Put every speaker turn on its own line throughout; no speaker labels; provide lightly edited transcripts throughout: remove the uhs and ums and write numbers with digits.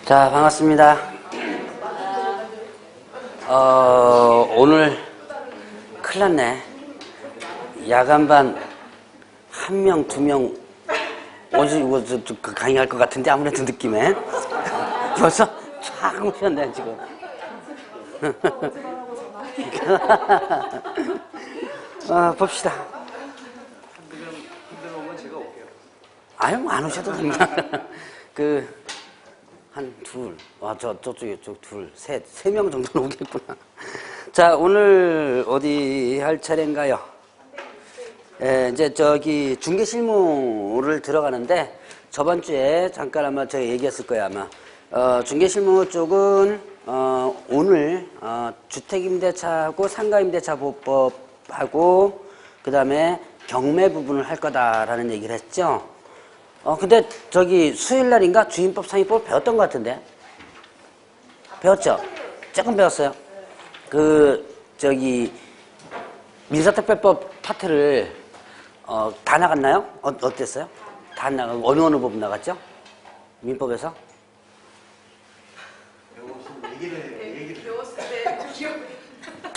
자, 반갑습니다. 오늘 큰일 났네. 야간반 1명, 2명 오지 강의할 것 같은데 아무래도 느낌에 벌써 쫙 오셨네 지금. 봅시다.
힘들면 제가 올게요.
아유, 안 오셔도 됩니다. 한 둘, 저쪽에 둘, 셋, 3명 정도는 오겠구나. 자, 오늘 어디 할 차례인가요? 이제 저기 중개 실무를 들어가는데 저번 주에 잠깐 아마 제가 얘기했을 거예요, 아마. 중개 실무 쪽은 오늘 주택임대차하고 상가임대차 보법하고 그다음에 경매 부분을 할 거다라는 얘기를 했죠. 근데 저기 수요일 날인가 주임법 상임법을 배웠던 것 같은데. 배웠죠? 조금 배웠어요. 저기 민사특별법 파트를 다 나갔나요? 어땠어요? 다 나가고 어느 부분 나갔죠? 민법에서?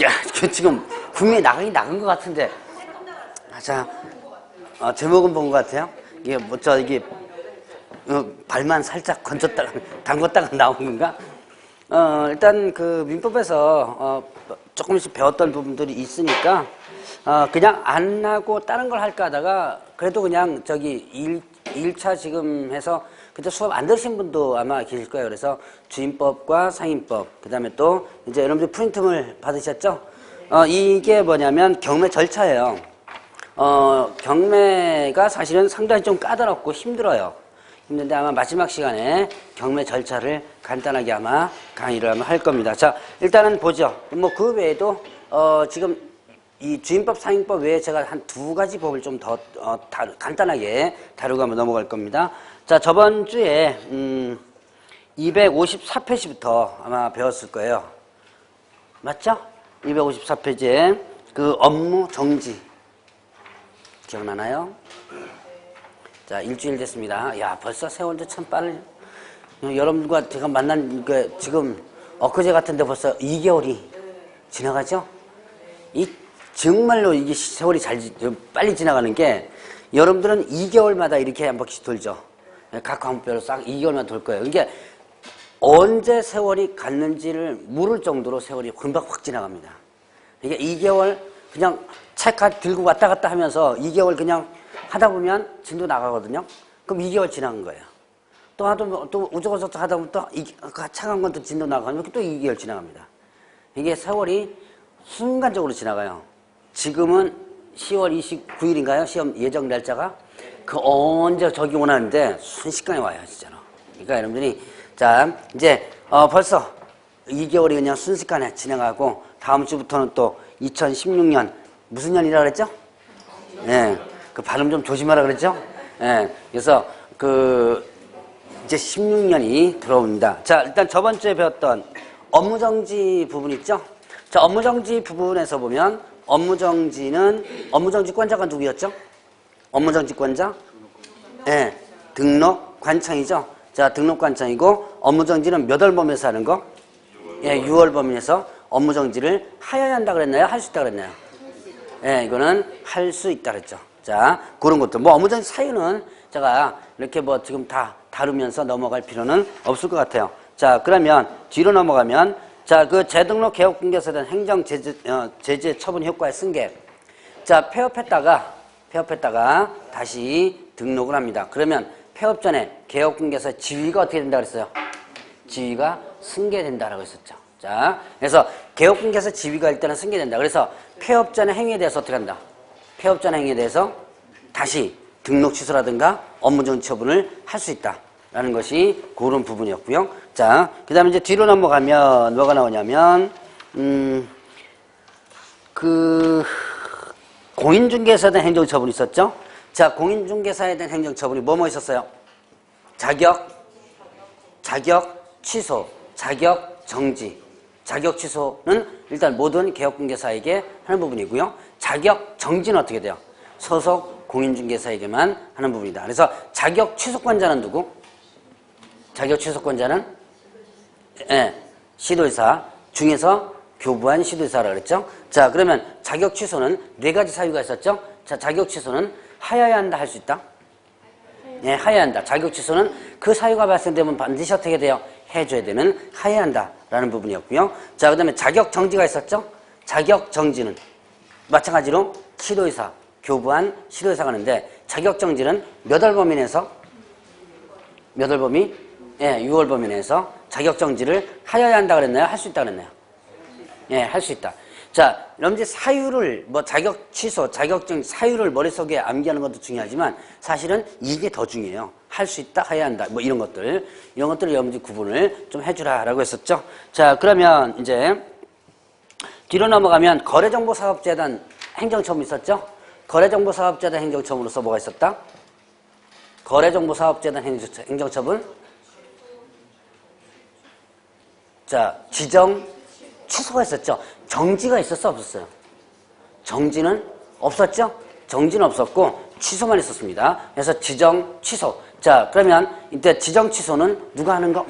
야, 지금 분명히 나간 것 같은데. 자, 제목은 본 것 같아요. 이게 이게 발만 살짝 담궜다가 나온 건가? 일단 민법에서 조금씩 배웠던 부분들이 있으니까 그냥 안 하고 다른 걸 할까 하다가 그래도 그냥 저기 1차 지금 해서 그때 수업 안 들으신 분도 아마 계실 거예요. 그래서 주임법과 상임법, 그 다음에 또 이제 여러분들 프린트물 받으셨죠? 이게 뭐냐면 경매 절차예요. 경매가 사실은 상당히 좀 까다롭고 힘들어요. 힘든데 아마 마지막 시간에 경매 절차를 간단하게 아마 강의를 아마 할 겁니다. 자, 일단은 보죠. 뭐 그 외에도 지금 이 주임법, 상임법 외에 제가 한 2가지 법을 좀 더 간단하게 다루고 한번 넘어갈 겁니다. 자, 저번 주에 254페이지부터 아마 배웠을 거예요. 맞죠? 254페이지에 업무 정지 기억나나요? 자, 일주일 됐습니다. 야, 벌써 세월도 참 빠르네. 여러분과 제가 만난 게 지금 엊그제 같은데 벌써 2개월이 지나가죠? 정말로 이게 세월이 빨리 지나가는 게 여러분들은 2개월마다 이렇게 한 바퀴씩 돌죠. 각 과목별로 싹 2개월만 돌 거예요. 이게 언제 세월이 갔는지를 모를 정도로 세월이 금방 확 지나갑니다. 이게 2개월 그냥 책 들고 왔다 갔다 하면서 2개월 그냥 하다 보면 진도 나가거든요. 그럼 2개월 지나간 거예요. 또 우저저저 하다 보면 또 차가운 건 또 진도 나가면 또 2개월 지나갑니다. 이게 세월이 순간적으로 지나가요. 지금은 10월 29일인가요? 시험 예정 날짜가? 언제 저기 오나는데 순식간에 와요, 진짜로. 그러니까 여러분들이, 자, 이제, 벌써 2개월이 그냥 순식간에 지나가고, 다음 주부터는 또 2016년, 무슨 년이라 그랬죠? 예. 발음 좀 조심하라 그랬죠? 예. 그래서, 이제 16년이 들어옵니다. 자, 일단 저번 주에 배웠던 업무정지 부분 있죠? 자, 업무정지 부분에서 보면, 업무정지권자가 누구였죠? 업무정지권자? 예. 등록관청이죠? 자, 등록관청이고, 업무정지는 몇 월 범위에서 하는 거? 예, 6월 범위에서 업무정지를 하여야 한다 그랬나요? 할 수 있다 그랬나요? 예, 이거는 할 수 있다 그랬죠. 자, 그런 것들. 업무정지 사유는 제가 이렇게 지금 다 다루면서 넘어갈 필요는 없을 것 같아요. 자, 그러면 뒤로 넘어가면, 자, 재등록 개업 공개서에 대한 행정 제재 처분 효과의 승계. 자, 폐업했다가 다시 등록을 합니다. 그러면 폐업 전에 개업 공개서 지위가 어떻게 된다 그랬어요? 지위가 승계된다라고 했었죠. 자, 그래서 개업 공개서 지위가 일단은 승계된다. 그래서 폐업 전의 행위에 대해서 어떻게 한다? 폐업 전 행위에 대해서 다시 등록 취소라든가 업무정지 처분을 할 수 있다라는 것이 그런 부분이었고요. 자, 그 다음에 이제 뒤로 넘어가면 뭐가 나오냐면, 공인중개사에 대한 행정처분이 있었죠? 자, 공인중개사에 대한 행정처분이 뭐뭐 있었어요? 자격 취소, 자격 정지. 자격 취소는 일단 모든 개업공개사에게 하는 부분이고요. 자격 정지는 어떻게 돼요? 소속 공인중개사에게만 하는 부분이다. 그래서 자격 취소권자는 누구? 자격 취소권자는 예, 시도의사 중에서 교부한 시도의사라고 그랬죠. 자, 그러면 자격 취소는 네 가지 사유가 있었죠. 자, 자격 취소는 하여야 한다, 할 수 있다. 예, 하여야 한다. 자격 취소는 그 사유가 발생되면 반드시 어떻게 돼요? 해줘야 되는 하여야 한다라는 부분이었고요. 자, 그다음에 자격 정지가 있었죠. 자격 정지는 마찬가지로 시도의사, 교부한 시도의사가 하는데 자격 정지는 몇 월 범위 내에서? 몇 월 범위? 예, 6월 범위 내에서 자격 정지를 하여야 한다 그랬나요? 할 수 있다 그랬나요? 예, 할 수 있다. 자, 여러분들 사유를 뭐 자격 취소, 자격증 사유를 머릿속에 암기하는 것도 중요하지만 사실은 이게 더 중요해요. 할 수 있다, 해야 한다. 뭐 이런 것들을 여러분들 구분을 좀 해주라라고 했었죠. 자, 그러면 이제 뒤로 넘어가면 거래정보사업재단 행정처분 있었죠. 거래정보사업재단 행정처분으로서 뭐가 있었다? 거래정보사업재단 행정처분. 자, 지정 취소가 있었죠. 정지가 있었어, 없었어요? 정지는 없었죠? 정지는 없었고 취소만 있었습니다. 그래서 지정 취소. 자, 그러면 이때 지정 취소는 누가 하는 거?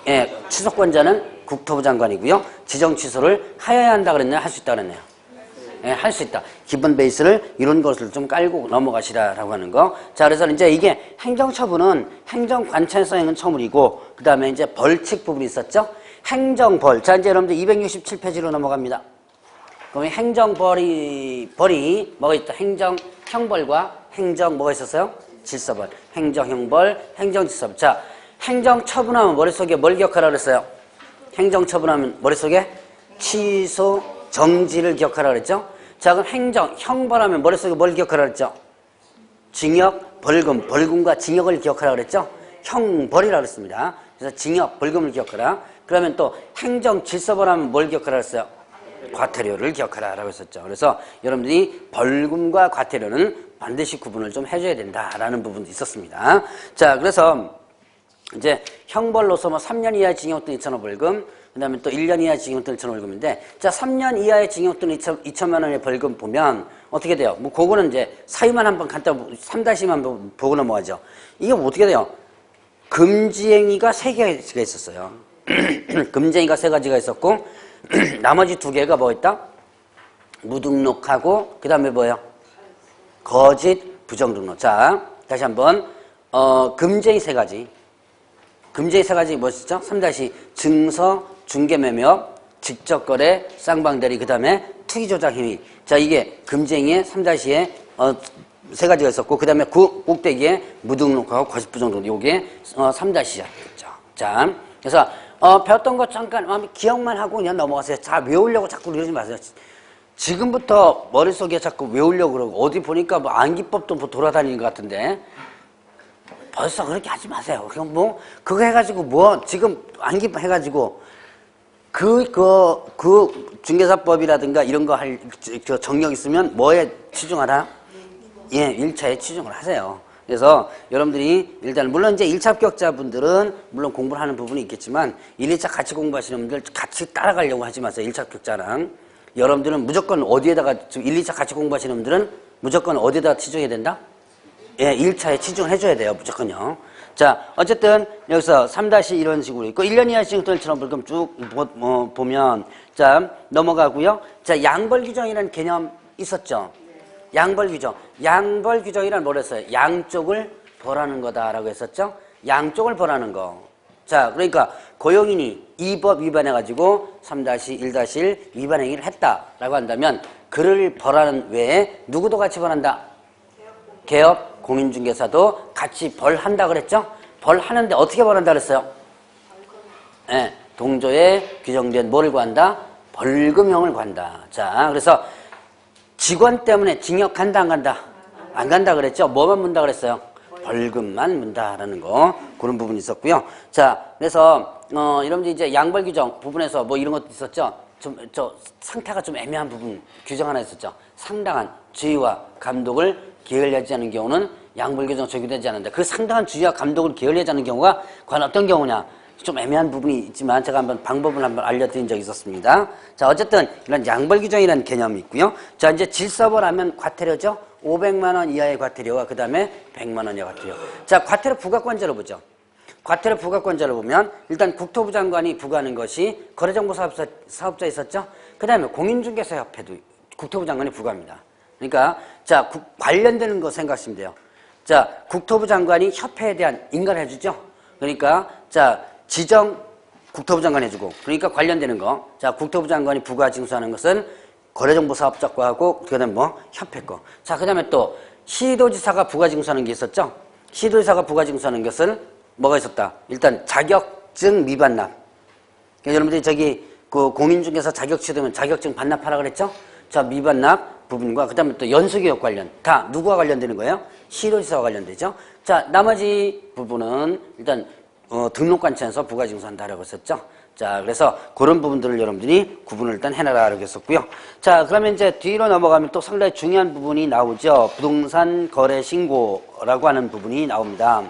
예, 취소권자는 국토부 장관이고요. 지정 취소를 하여야 한다 그랬나요? 할 수 있다 그랬나요? 예, 할 수 있다. 기본 베이스를 이런 것을 좀 깔고 넘어가시라라고 하는 거. 자, 그래서 이제 이게 행정처분은 행정관찰성 있는 처분이고, 그 다음에 이제 벌칙 부분이 있었죠? 행정벌. 자, 이제 여러분들 267페이지로 넘어갑니다. 그러면 행정벌이 뭐가 있다? 행정형벌과 뭐가 있었어요? 질서벌. 행정형벌, 행정질서벌. 자, 행정처분하면 머릿속에 뭘 기억하라고 그랬어요? 행정처분하면 머릿속에 취소, 정지를 기억하라고 그랬죠? 자, 그럼 형벌하면 머릿속에 뭘 기억하라고 그랬죠? 징역, 벌금과 징역을 기억하라고 그랬죠? 형벌이라고 그랬습니다. 그래서 징역, 벌금을 기억하라. 그러면 또 행정질서벌하면 뭘 기억하라고 했어요? 과태료를 기억하라라고 했었죠. 그래서 여러분들이 벌금과 과태료는 반드시 구분을 좀 해줘야 된다라는 부분도 있었습니다. 자, 그래서 이제 형벌로서 뭐 3년 이하의 징역 또는 2,000원 벌금, 그 다음에 또 1년 이하의 징역 또는 2,000원 벌금인데, 자, 3년 이하의 징역 또는 2천만 원의 벌금 보면 어떻게 돼요? 뭐 그거는 이제 사유만 한번 간단히 3-만 보고 넘어가죠. 이게 뭐 어떻게 돼요? 금지행위가 3개가 있었어요. 금지행위가 3가지가 있었고 나머지 2개가 뭐 있다? 무등록하고 그 다음에 뭐예요? 거짓 부정등록. 자, 다시 한번 금지행위 3가지. 금지행위 3가지 뭐였죠? 3- 증서, 중개매매업, 직접거래, 쌍방대리, 그 다음에 투기조작행위. 자, 이게 금지행위의 3-에 3가지가 있었고, 그 다음에 꼭대기에 무등록하고 거짓부정등록. 요게 3-였죠. 자, 그래서 배웠던 거 잠깐 기억만 하고 그냥 넘어가세요. 자, 외우려고 자꾸 이러지 마세요. 지금부터 머릿속에 자꾸 외우려고 그러고, 어디 보니까 뭐 암기법도 뭐 돌아다니는 것 같은데, 벌써 그렇게 하지 마세요. 그냥 뭐, 그거 해가지고 뭐, 지금 암기법 해가지고, 중개사법이라든가 이런 거 정력 있으면 뭐에 치중하라? 예, 1차에 치중을 하세요. 그래서 여러분들이 일단 물론 이제 1차 합격자분들은 물론 공부를 하는 부분이 있겠지만 1, 2차 같이 공부하시는 분들 같이 따라가려고 하지 마세요. 1차 합격자랑. 여러분들은 무조건 어디에다가 지금 1, 2차 같이 공부하시는 분들은 무조건 어디에다가 치중해야 된다? 예, 1차에 치중을 해줘야 돼요. 무조건요. 자, 어쨌든 여기서 3- 이런 식으로 있고 1년 이하 징역처럼 벌금 쭉 보면 자, 넘어가고요. 자, 양벌규정이라는 개념 있었죠. 양벌규정. 양벌규정이란 뭐랬어요? 양쪽을 벌하는 거다라고 했었죠. 양쪽을 벌하는 거. 자, 그러니까 고용인이 이 법 위반해가지고 3-1-1 위반 행위를 했다라고 한다면 그를 벌하는 외에 누구도 같이 벌한다? 개업, 공인중개사도 같이 벌한다 그랬죠? 벌하는데 어떻게 벌한다 그랬어요? 네, 동조에 규정된 뭐를 구한다? 벌금형을 구한다. 자, 그래서 직원 때문에 징역 간다 안 간다? 안 간다 그랬죠? 뭐만 문다 그랬어요? 벌금만 문다라는 거. 그런 부분이 있었고요. 자, 그래서 여러분들 이제 양벌 규정 부분에서 뭐 이런 것도 있었죠? 상태가 좀 애매한 부분 규정 하나 있었죠? 상당한 주의와 감독을 게을리하지 않은 경우는 양벌 규정 적용되지 않는다. 그 상당한 주의와 감독을 게을리하지 않은 경우가 과연 어떤 경우냐? 좀 애매한 부분이 있지만 제가 방법을 한번 알려드린 적이 있었습니다. 자, 어쨌든 이런 양벌 규정이라는 개념이 있고요. 자, 이제 질서벌 하면 과태료죠. 500만 원 이하의 과태료와 그 다음에 100만 원 이하의 과태료. 자, 과태료 부과권자로 보죠. 과태료 부과권자를 보면 일단 국토부 장관이 부과하는 것이 거래정보사업자 있었죠? 그 다음에 공인중개사협회도 국토부 장관이 부과합니다. 그러니까 자 관련되는 거 생각하시면 돼요. 자 국토부 장관이 협회에 대한 인가를 해주죠. 그러니까 자 지정 국토부 장관이 해주고 그러니까 관련되는 거. 자 국토부 장관이 부과 징수하는 것은 거래정보사업자 거하고 그다음에 뭐 협회 거. 자 그다음에 또 시도지사가 부과 징수하는 게 있었죠. 시도지사가 부과 징수하는 것은 뭐가 있었다. 일단 자격증 미반납. 그러니까 여러분들이 저기 그 공인중개사 자격증 되면 자격증 반납하라 그랬죠. 자 미반납 부분과 그다음에 또 연수교육 관련 다 누구와 관련되는 거예요? 시도지사와 관련되죠. 자 나머지 부분은 일단 등록관청에서 부과징수한다라고 했었죠. 자 그래서 그런 부분들을 여러분들이 구분을 일단 해놔라라고 했었고요. 자 그러면 이제 뒤로 넘어가면 또 상당히 중요한 부분이 나오죠. 부동산 거래 신고라고 하는 부분이 나옵니다.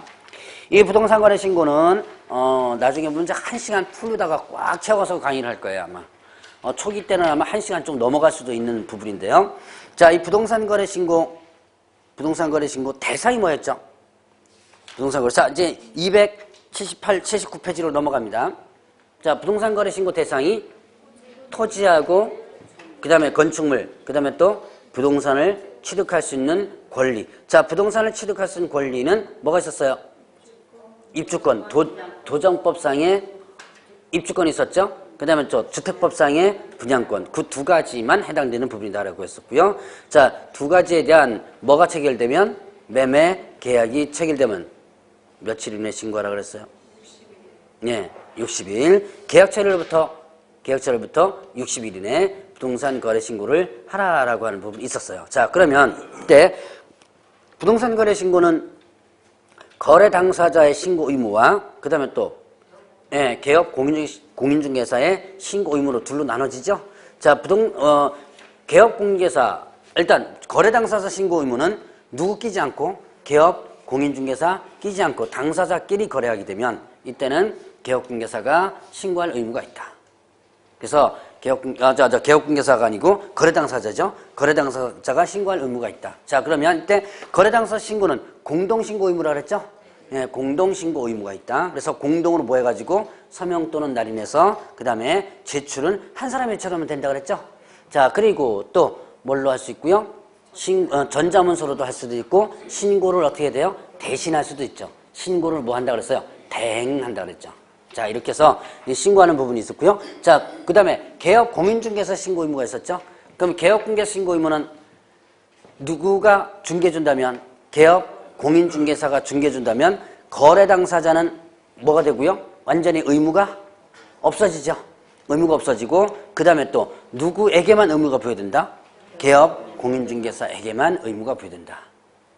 이 부동산 거래 신고는 나중에 문제 1시간 풀다가 꽉 채워서 강의를 할 거예요 아마. 초기 때는 아마 1시간 좀 넘어갈 수도 있는 부분인데요. 자, 이 부동산 거래 신고 대상이 뭐였죠? 부동산 거래. 자, 이제 79페이지로 넘어갑니다. 자, 부동산 거래 신고 대상이 토지하고 그다음에 건축물, 그다음에 또 부동산을 취득할 수 있는 권리. 자, 부동산을 취득할 수 있는 권리는 뭐가 있었어요? 입주권, 도정법상의 입주권이 있었죠? 그 다음에 또 주택법상의 분양권. 그 두 가지만 해당되는 부분이다라고 했었고요. 자, 두 가지에 대한 뭐가 체결되면 매매 계약이 체결되면 며칠 이내 신고하라 그랬어요? 60일. 예, 60일. 계약처일부터 60일 이내 부동산 거래 신고를 하라라고 하는 부분이 있었어요. 자, 그러면 이때 부동산 거래 신고는 거래 당사자의 신고 의무와 그 다음에 또 개업 공인중개사의 신고 의무로 둘로 나눠지죠. 자, 개업 공인중개사 일단 거래 당사자 신고 의무는 누구 끼지 않고 개업 공인중개사 끼지 않고 당사자끼리 거래하게 되면 이때는 개업 공인중개사가 신고할 의무가 있다. 그래서 개업 공인중개사가 아니고 거래 당사자죠. 거래 당사자가 신고할 의무가 있다. 자, 그러면 이때 거래 당사자 신고는 공동 신고 의무라 그랬죠. 예, 공동 신고 의무가 있다. 그래서 공동으로 모여가지고 서명 또는 날인해서 그 다음에 제출은 한 사람이 처리하면 된다 그랬죠. 자, 그리고 또 뭘로 할 수 있고요. 전자문서로도 할 수도 있고 신고를 어떻게 해야 돼요? 대신할 수도 있죠. 신고를 뭐 한다 그랬어요? 대행한다 그랬죠. 자, 이렇게 해서 신고하는 부분이 있었고요. 자, 그 다음에 개업 공인중개사 신고 의무가 있었죠. 그럼 개업 공개사 신고 의무는 누구가 중개준다면 개업 공인중개사가 중개준다면 거래 당사자는 뭐가 되고요? 완전히 의무가 없어지죠. 의무가 없어지고 그 다음에 또 누구에게만 의무가 부여된다? 개업 공인중개사에게만 의무가 부여된다.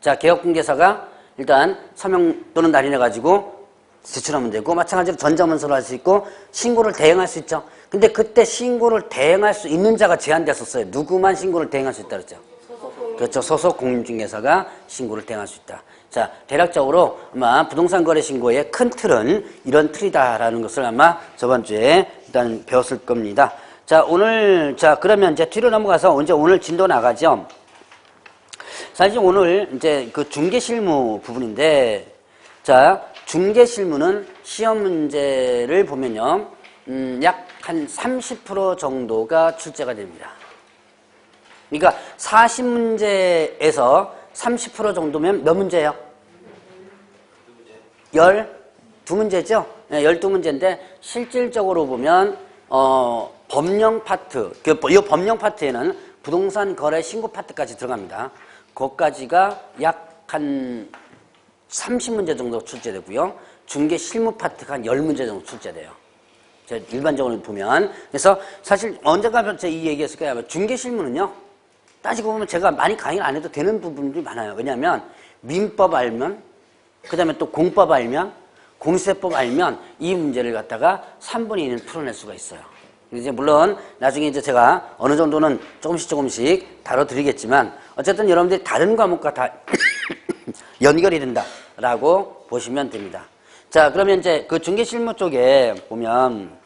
자, 개업 공개사가 일단 서명 또는 날인해가지고 제출하면 되고 마찬가지로 전자문서로 할 수 있고 신고를 대행할 수 있죠. 근데 그때 신고를 대행할 수 있는 자가 제한됐었어요. 누구만 신고를 대행할 수 있다 그랬죠. 그렇죠. 소속 공인중개사가 신고를 대행할 수 있다. 자, 대략적으로 아마 부동산 거래 신고의 큰 틀은 이런 틀이다라는 것을 아마 저번 주에 일단 배웠을 겁니다. 자, 그러면 이제 뒤로 넘어가서 이제 오늘 진도 나가죠. 사실 오늘 이제 그 중개 실무 부분인데, 자, 중개 실무는 시험 문제를 보면요, 약 한 30% 정도가 출제가 됩니다. 그러니까 40문제에서 30% 정도면 몇 문제예요? 12문제죠? 네, 12문제인데 실질적으로 보면 법령 파트, 이 법령 파트에는 부동산 거래 신고 파트까지 들어갑니다. 그것까지가 약 한 30문제 정도 출제되고요. 중개 실무 파트가 한 10문제 정도 출제돼요. 일반적으로 보면. 그래서 사실 언젠가 제가 이 얘기했을 거예요. 중개 실무는요, 따지고 보면 제가 많이 강의를 안 해도 되는 부분들이 많아요. 왜냐하면 민법 알면, 그 다음에 또 공법 알면, 공시세법 알면 이 문제를 갖다가 3분의 2는 풀어낼 수가 있어요. 이제 물론 나중에 이제 제가 어느 정도는 조금씩 다뤄드리겠지만 어쨌든 여러분들이 다른 과목과 다 연결이 된다라고 보시면 됩니다. 자, 그러면 이제 그 중개실무 쪽에 보면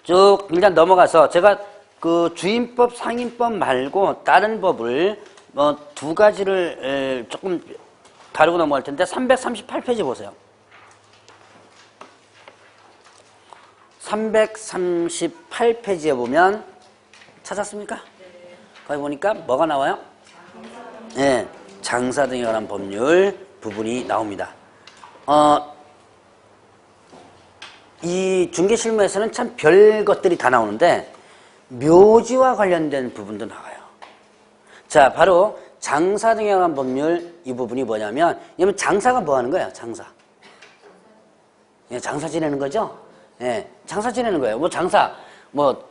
쭉 일단 넘어가서 제가 그 주임법, 상임법 말고 다른 법을 두 가지를 조금 다루고 넘어갈 텐데 338페이지 보세요. 338페이지에 보면 찾았습니까? 거기 보니까 뭐가 나와요? 네, 장사 등에 관한 법률 부분이 나옵니다. 이 중개실무에서는 참 별 것들이 다 나오는데 묘지와 관련된 부분도 나와요. 자, 바로 장사 등에 관한 법률 이 부분이 뭐냐면, 이러면 장사가 뭐 하는 거예요? 장사. 예, 장사 지내는 거죠? 예, 장사 지내는 거예요. 뭐 장사, 뭐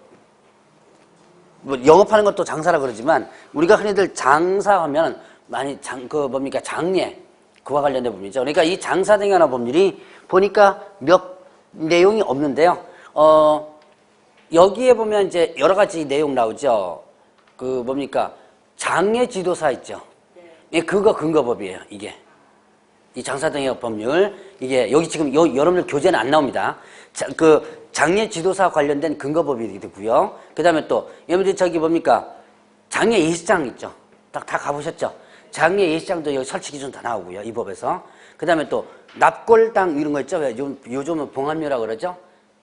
영업하는 것도 장사라 그러지만 우리가 흔히들 장사하면 많이 장례 그와 관련된 부분이죠. 그러니까 이 장사 등에 관한 법률이 보니까 몇 내용이 없는데요. 여기에 보면 이제 여러 가지 내용 나오죠. 장례 지도사 있죠. 예, 그거 근거법이에요. 이게 이 장사 등의 법률, 이게 여기 지금 여러분들 교재는 안 나옵니다. 장례 지도사 관련된 근거법이 되고요. 그 다음에 또 여러분들 장례 예식장 있죠. 다 가보셨죠? 장례 예식장도 여기 설치 기준 다 나오고요. 이 법에서. 그 다음에 또 납골당 이런 거 있죠. 요즘은 봉합묘라고 그러죠.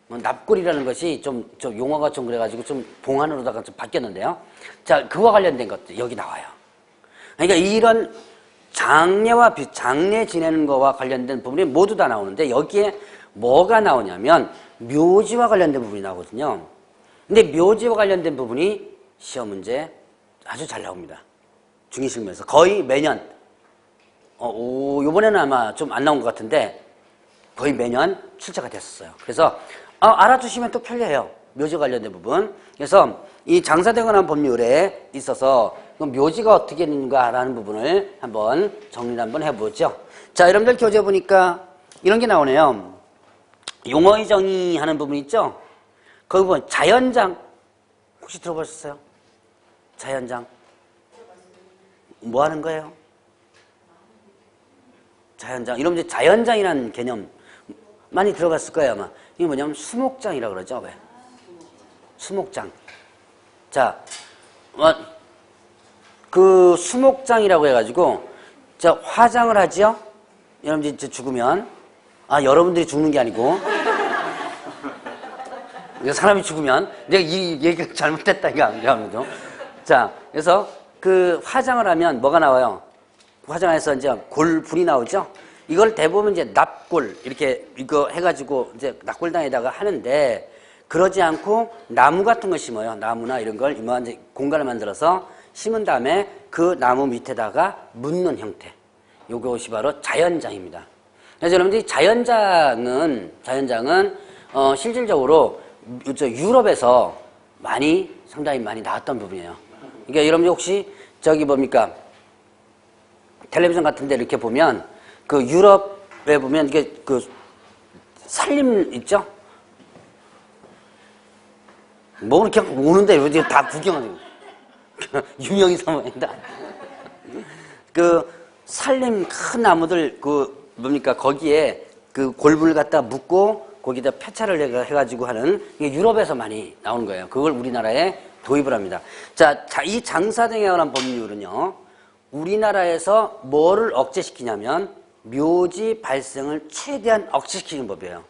납골이라는 것이 좀 용어가 좀 그래가지고 좀 봉안으로다가 좀 바뀌었는데요. 자, 그와 관련된 것도 여기 나와요. 그러니까 이런 장례 지내는 거와 관련된 부분이 모두 다 나오는데, 여기에 뭐가 나오냐면 묘지와 관련된 부분이 나오거든요. 근데 묘지와 관련된 부분이 시험 문제 아주 잘 나옵니다. 중개실무에서 거의 매년, 요번에는 아마 좀 안 나온 것 같은데 거의 매년 출제가 됐었어요. 그래서 알아두시면 또 편리해요. 묘지 관련된 부분. 그래서 이 장사에 관한 법률에 있어서 묘지가 어떻게 있는가라는 부분을 한번 정리를 한번 해보죠. 자, 여러분들 교재 보니까 이런 게 나오네요. 용어의 정의하는 부분 있죠? 거기 보면 자연장 혹시 들어보셨어요? 자연장 뭐 하는 거예요? 자연장. 여러분들 자연장이라는 개념 많이 들어봤을 거예요, 아마. 이게 뭐냐면 수목장이라고 그러죠. 왜? 수목장. 자, 그 수목장이라고 해가지고 자, 화장을 하지요? 여러분들 이제 죽으면, 여러분들이 죽는 게 아니고 사람이 죽으면, 내가 이 얘기를 잘못했다 이거 아니죠? 자, 그래서 그 화장을 하면 뭐가 나와요? 화장해서 이제 불이 나오죠? 이걸 대부분 이제 납골, 이렇게 이거 해가지고 이제 납골당에다가 하는데, 그러지 않고 나무 같은 걸 심어요. 나무나 이런 걸 이제 공간을 만들어서 심은 다음에 그 나무 밑에다가 묻는 형태. 요것이 바로 자연장입니다. 그래서 여러분들이 자연장은 실질적으로 유럽에서 상당히 많이 나왔던 부분이에요. 그러니까 여러분들 혹시 텔레비전 같은 데 이렇게 보면 그 유럽에 보면 이게 산림 있죠? 뭐 이렇게 오는데 왜 다 구경하는 유명인 사모입니다. 산림 큰 나무들 거기에 그 골불 갖다 묶고 거기다 폐차를 해가지고 하는, 이게 유럽에서 많이 나오는 거예요. 그걸 우리나라에 도입을 합니다. 자, 이 장사 등에 관한 법률은요, 우리나라에서 뭐를 억제시키냐면 묘지 발생을 최대한 억제시키는 법이에요.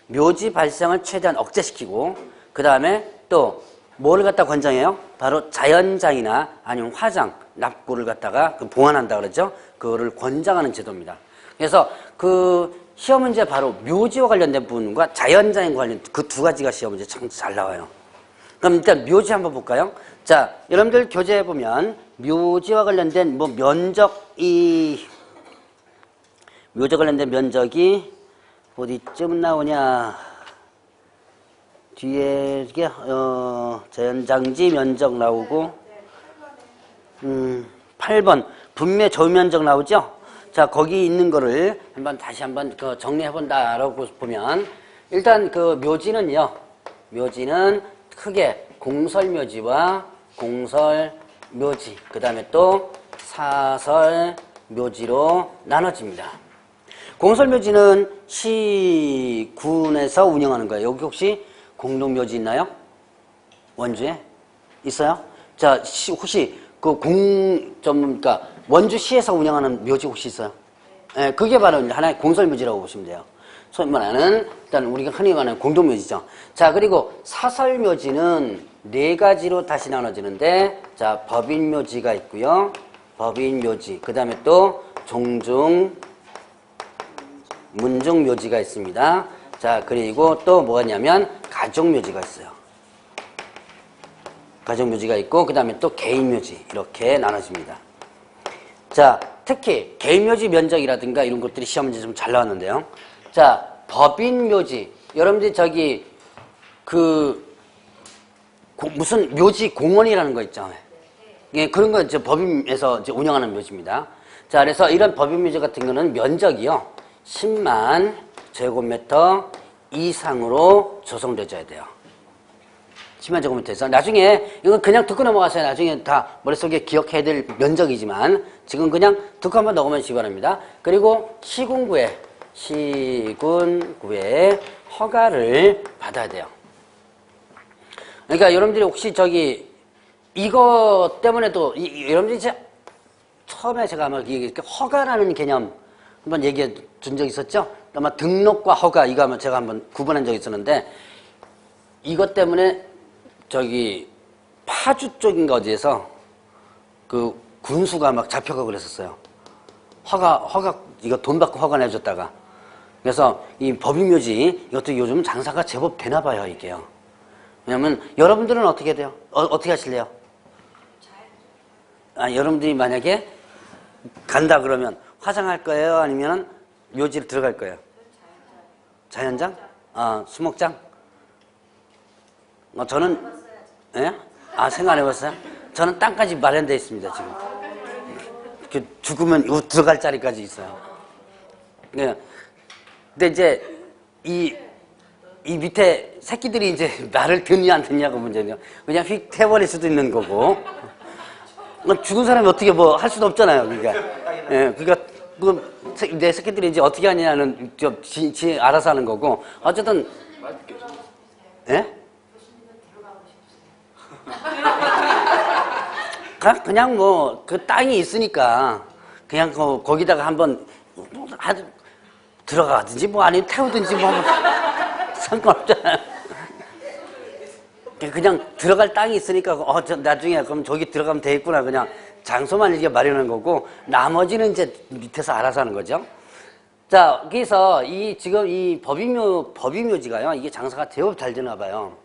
묘지 발생을 최대한 억제시키고, 그 다음에 또 뭐를 갖다 권장해요? 바로 자연장이나 아니면 화장, 납골을 갖다가 봉안한다 그러죠? 그거를 권장하는 제도입니다. 그래서 시험 문제 바로 묘지와 관련된 부분과 자연장과 관련 그 두 가지가 시험 문제 참 잘 나와요. 그럼 일단 묘지 한번 볼까요? 자, 여러분들 교재에 보면 묘지와 관련된 묘지 관련된 면적이 어디쯤 나오냐? 뒤에 이게 자연장지 면적 나오고 8번 분매 저면적 나오죠? 자, 거기 있는 거를 다시 한번 정리해 본다라고 보면, 일단 묘지는 크게 공설묘지와 공설묘지, 그 다음에 또 사설묘지로 나눠집니다. 공설묘지는 시군에서 운영하는 거예요. 여기 혹시 공동묘지 있나요? 원주에? 있어요? 자, 혹시 원주시에서 운영하는 묘지 혹시 있어요? 예, 그게 바로 하나의 공설묘지라고 보시면 돼요. 소위 말하는 일단 우리가 흔히 말하는 공동묘지죠. 자, 그리고 사설묘지는 네 가지로 다시 나눠지는데, 자, 법인묘지가 있고요. 법인묘지. 그 다음에 또 종중, 문중묘지가 있습니다. 자, 그리고 또 뭐가 있냐면 가족묘지가 있어요. 가족묘지가 있고, 그 다음에 또 개인묘지. 이렇게 나눠집니다. 자, 특히 개인묘지 면적이라든가 이런 것들이 시험 문제 좀 잘 나왔는데요. 자, 법인묘지. 여러분들이 저기 무슨 묘지 공원이라는 거 있죠. 예, 그런 거 이제 법인에서 이제 운영하는 묘지입니다. 자, 그래서 이런 법인묘지 같은 거는 면적이요 10만 제곱미터 이상으로 조성되어야 돼요. 10만 제곱미터에서. 나중에 이건 그냥 듣고 넘어가세요. 나중에 다 머릿속에 기억해야 될 면적이지만 지금 그냥 듣고 한번 넘어가시기 바랍니다. 그리고 시군구에 허가를 받아야 돼요. 그러니까 여러분들이 혹시 저기 이거 때문에도 여러분들이 이제 처음에 제가 아마 이렇게 허가라는 개념 한번 얘기해 준 적 있었죠? 아마 등록과 허가 이거 아마 제가 한번 구분한 적이 있었는데 이것 때문에 저기 파주 쪽인가 어디에서 그 군수가 막 잡혀가고 그랬었어요. 허가 이거 돈 받고 허가 내줬다가. 그래서 이 법인묘지 이것도 요즘 장사가 제법 되나 봐요, 이게요. 왜냐면 여러분들은 어떻게 돼요? 어떻게 하실래요? 여러분들이 만약에 간다 그러면 화장할 거예요? 아니면 묘지를 들어갈 거예요? 자연장? 수목장? 저는 예? 생각 안 해봤어요? 저는 땅까지 마련되어 있습니다, 지금. 죽으면 들어갈 자리까지 있어요. 네. 근데 이제 이 밑에 새끼들이 이제 말을 듣냐 안 듣냐가 문제네요. 그냥 휙 태워버릴 수도 있는 거고. 죽은 사람이 어떻게 뭐 할 수도 없잖아요. 그러니까. 예, 그러니까 내 새끼들이 이제 어떻게 하냐는 지 알아서 하는 거고. 어쨌든 예? 그냥 뭐 그 땅이 있으니까 그냥 거기다가 한번 들어가든지 뭐 아니면 태우든지 뭐 상관없잖아요. 그냥 들어갈 땅이 있으니까 나중에 그럼 저기 들어가면 되겠구나 그냥 장소만 이렇게 마련한 거고 나머지는 이제 밑에서 알아서 하는 거죠. 자, 그래서 지금 이 법인묘지가요 이게 장사가 제법 잘 되나 봐요.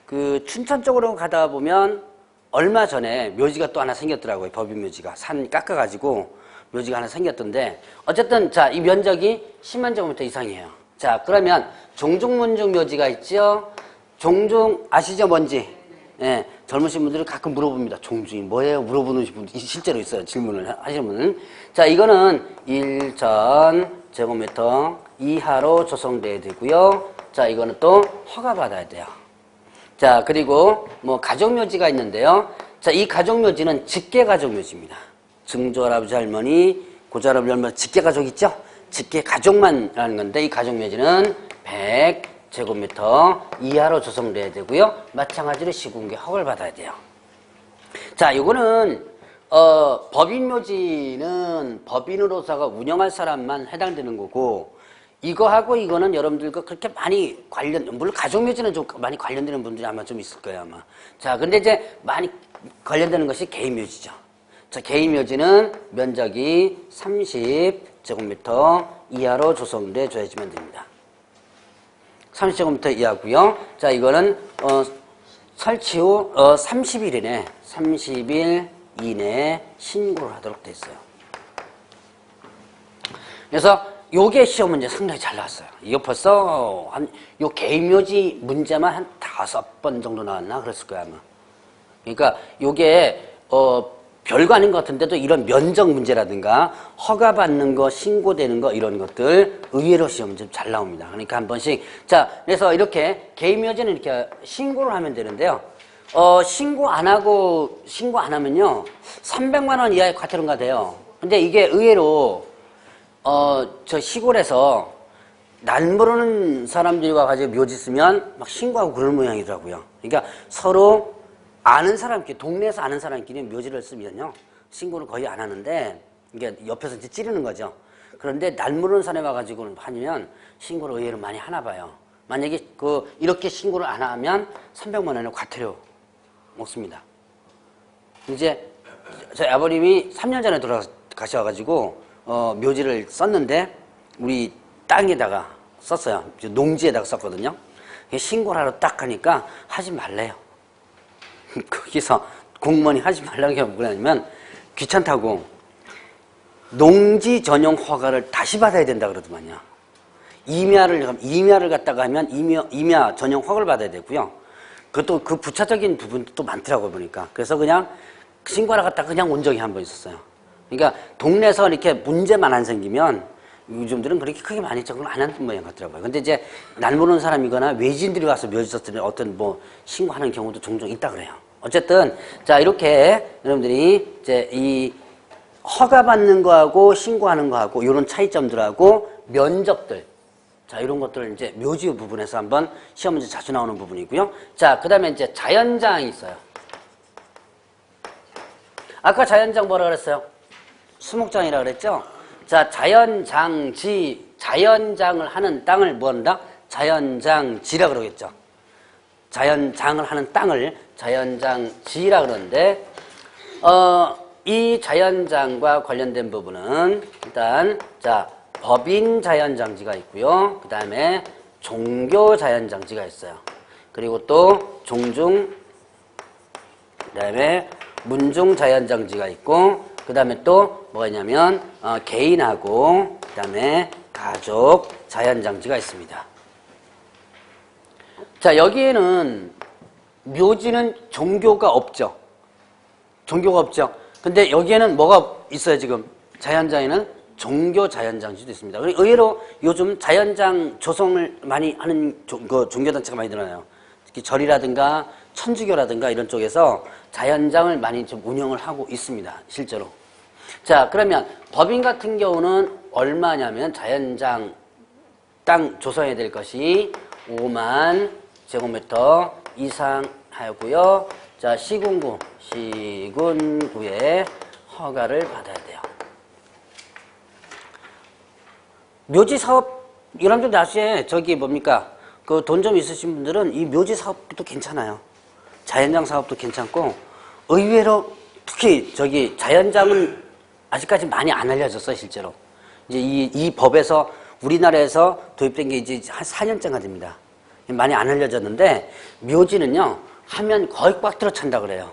그 춘천 쪽으로 가다 보면 얼마 전에 묘지가 또 하나 생겼더라고요. 법인묘지가 산 깎아가지고 묘지가 하나 생겼던데 어쨌든 자, 이 면적이 10만 제곱미터 이상이에요. 자, 그러면 종중문중 묘지가 있죠. 종중 아시죠 뭔지? 예, 젊으신 분들이 가끔 물어봅니다. 종중이 뭐예요? 물어보는 분이 실제로 있어요. 질문을 하시는 분은. 자, 이거는 1전 제곱미터 이하로 조성돼야 되고요. 자, 이거는 또 허가 받아야 돼요. 자, 그리고 뭐 가족묘지가 있는데요. 자, 이 가족묘지는 직계가족묘지입니다. 증조할아버지 할머니, 고조할아버지 할머니 직계가족 있죠? 직계가족만 하는 건데 이 가족묘지는 100제곱미터 이하로 조성돼야 되고요. 마찬가지로 시군구에 허가를 받아야 돼요. 자, 요거는 법인묘지는 법인으로서가 운영할 사람만 해당되는 거고 이거하고 이거는 여러분들과 그렇게 많이 물론 가족묘지는 좀 많이 관련되는 분들이 아마 좀 있을 거예요, 아마. 자, 근데 이제 많이 관련되는 것이 개인묘지죠. 자, 개인묘지는 면적이 30제곱미터 이하로 조성돼 줘야지만 됩니다. 30제곱미터 이하고요. 자, 이거는 설치 후 30일 이내에 신고를 하도록 돼 있어요. 그래서 요게 시험 문제 상당히 잘 나왔어요. 이거 벌써 요 개인묘지 문제만 한 5번 정도 나왔나 그랬을 거야 아마. 그러니까 요게 별거 아닌 것 같은데도 이런 면적 문제라든가 허가받는 거, 신고되는 거 이런 것들 의외로 시험 문제 잘 나옵니다. 그러니까 한 번씩 자, 그래서 이렇게 개인묘지는 이렇게 신고를 하면 되는데요. 신고 안 하면요 300만 원 이하의 과태료가 돼요. 근데 이게 의외로 저 시골에서 날 모르는 사람들이 와가지고 묘지 쓰면 막 신고하고 그런 모양이더라고요. 그러니까 서로 아는 사람끼리, 동네에서 아는 사람끼리 묘지를 쓰면요 신고를 거의 안 하는데 이게 옆에서 이제 찌르는 거죠. 그런데 날모르는 산에 와가지고 하면 신고를 의외로 많이 하나 봐요. 만약에 이렇게 신고를 안 하면 300만 원의 과태료 먹습니다. 이제 저희 아버님이 3년 전에 돌아가셔가지고 묘지를 썼는데 우리 땅에다가 썼어요. 농지에다가 썼거든요. 신고를 하러 딱 하니까 하지 말래요. 거기서 공무원이 하지 말라는 게 뭐냐면 귀찮다고 농지 전용 허가를 다시 받아야 된다 그러더만요. 임야를 갖다가 하면 임야 전용 허가를 받아야 되고요. 그것도 그 부차적인 부분도 또 많더라고요, 보니까. 그래서 그냥 신고하러 갔다가 그냥 온 적이 한 번 있었어요. 그러니까 동네에서 이렇게 문제만 안 생기면 요즘들은 그렇게 크게 많이 적응을 안 하는 모양 같더라고요. 근데 이제 날 모르는 사람이거나 외지인들이 와서 묘지서들이 어떤 신고하는 경우도 종종 있다 그래요. 어쨌든 자 이렇게 여러분들이 이제 이 허가 받는 거하고 신고하는 거하고 이런 차이점들하고 면적들 자 이런 것들을 이제 묘지 부분에서 한번 시험 문제 자주 나오는 부분이고요. 자 그다음에 이제 자연장이 있어요. 아까 자연장 뭐라 그랬어요? 수목장이라 그랬죠? 자 자연장지 자연장을 하는 땅을 뭐 한다? 자연장지라 그러겠죠. 자연장을 하는 땅을 자연장지라 그러는데 이 자연장과 관련된 부분은 일단 자 법인 자연장지가 있고요. 그 다음에 종교 자연장지가 있어요. 그리고 또 종중 그 다음에 문중 자연장지가 있고 그 다음에 또 뭐가 있냐면 개인하고 그 다음에 가족 자연장지가 있습니다. 자 여기에는 묘지는 종교가 없죠. 종교가 없죠. 근데 여기에는 뭐가 있어요 지금? 자연장에는 종교 자연장지도 있습니다. 의외로 요즘 자연장 조성을 많이 하는 종교단체가 많이 늘어나요. 특히 절이라든가 천주교라든가 이런 쪽에서 자연장을 많이 좀 운영을 하고 있습니다. 실제로. 자 그러면 법인 같은 경우는 얼마냐면 자연장 땅 조성해야 될 것이 5만 제곱미터 이상 하고요. 자 시군구에 허가를 받아야 돼요. 묘지 사업 여러분들 나중에 저기 뭡니까 그 돈 좀 있으신 분들은 이 묘지 사업도 괜찮아요. 자연장 사업도 괜찮고 의외로 특히 저기 자연장은 아직까지 많이 안 알려졌어요. 실제로 이제 이 법에서 우리나라에서 도입된 게 이제 한 4년째가 됩니다. 많이 안 알려졌는데 묘지는요 하면 거의 꽉 들어찬다 그래요.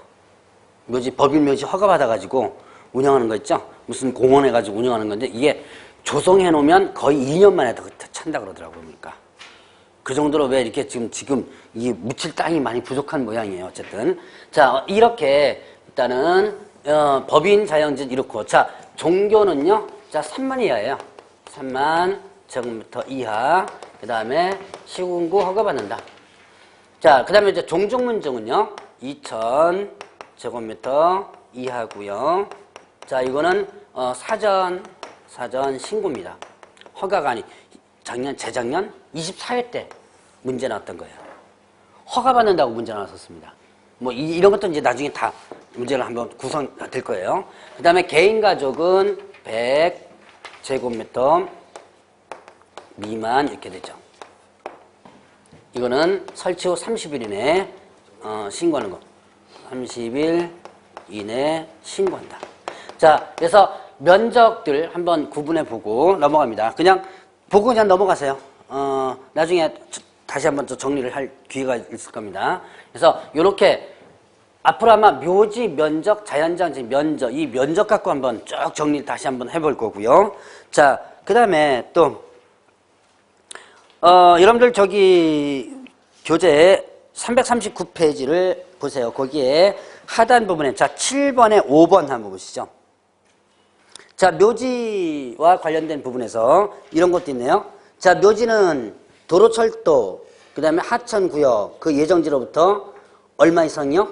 묘지 법인 묘지 허가 받아가지고 운영하는 거 있죠. 무슨 공원 해가지고 운영하는 건데 이게 조성해 놓으면 거의 2년 만에 더 찬다 그러더라고요. 그러니까 그 정도로 왜 이렇게 지금 이 묻힐 땅이 많이 부족한 모양이에요. 어쨌든 자 이렇게 일단은 법인 자연지 이렇고 자 종교는요 자 3만 이하예요. 3만 제곱미터 이하 그 다음에 시군구 허가 받는다. 자 그 다음에 이제 종중문중은요 2,000 제곱미터 이하고요. 자 이거는 사전 신고입니다. 허가가 아니 재작년 24회 때 문제 나왔던 거예요. 허가 받는다고 문제 나왔었습니다. 뭐 이런 것도 이제 나중에 다 문제를 한번 구성될 거예요. 그 다음에 개인 가족은 100 제곱미터 미만 이렇게 되죠. 이거는 설치 후 30일 이내에 신고하는 거. 30일 이내에 신고한다. 자, 그래서 면적들 한번 구분해 보고 넘어갑니다. 그냥 보고 그냥 넘어가세요. 나중에 다시 한번 또 정리를 할 기회가 있을 겁니다. 그래서 이렇게 앞으로 아마 묘지, 면적, 자연장지, 면적 이 면적 갖고 한번 쭉 정리를 다시 한번 해볼 거고요. 자, 그 다음에 또 여러분들 저기 교재 339페이지를 보세요. 거기에 하단 부분에 자 7번에 5번 한번 보시죠. 자 묘지와 관련된 부분에서 이런 것도 있네요. 자 묘지는 도로철도 그 다음에 하천구역 그 예정지로부터 얼마 이상이요?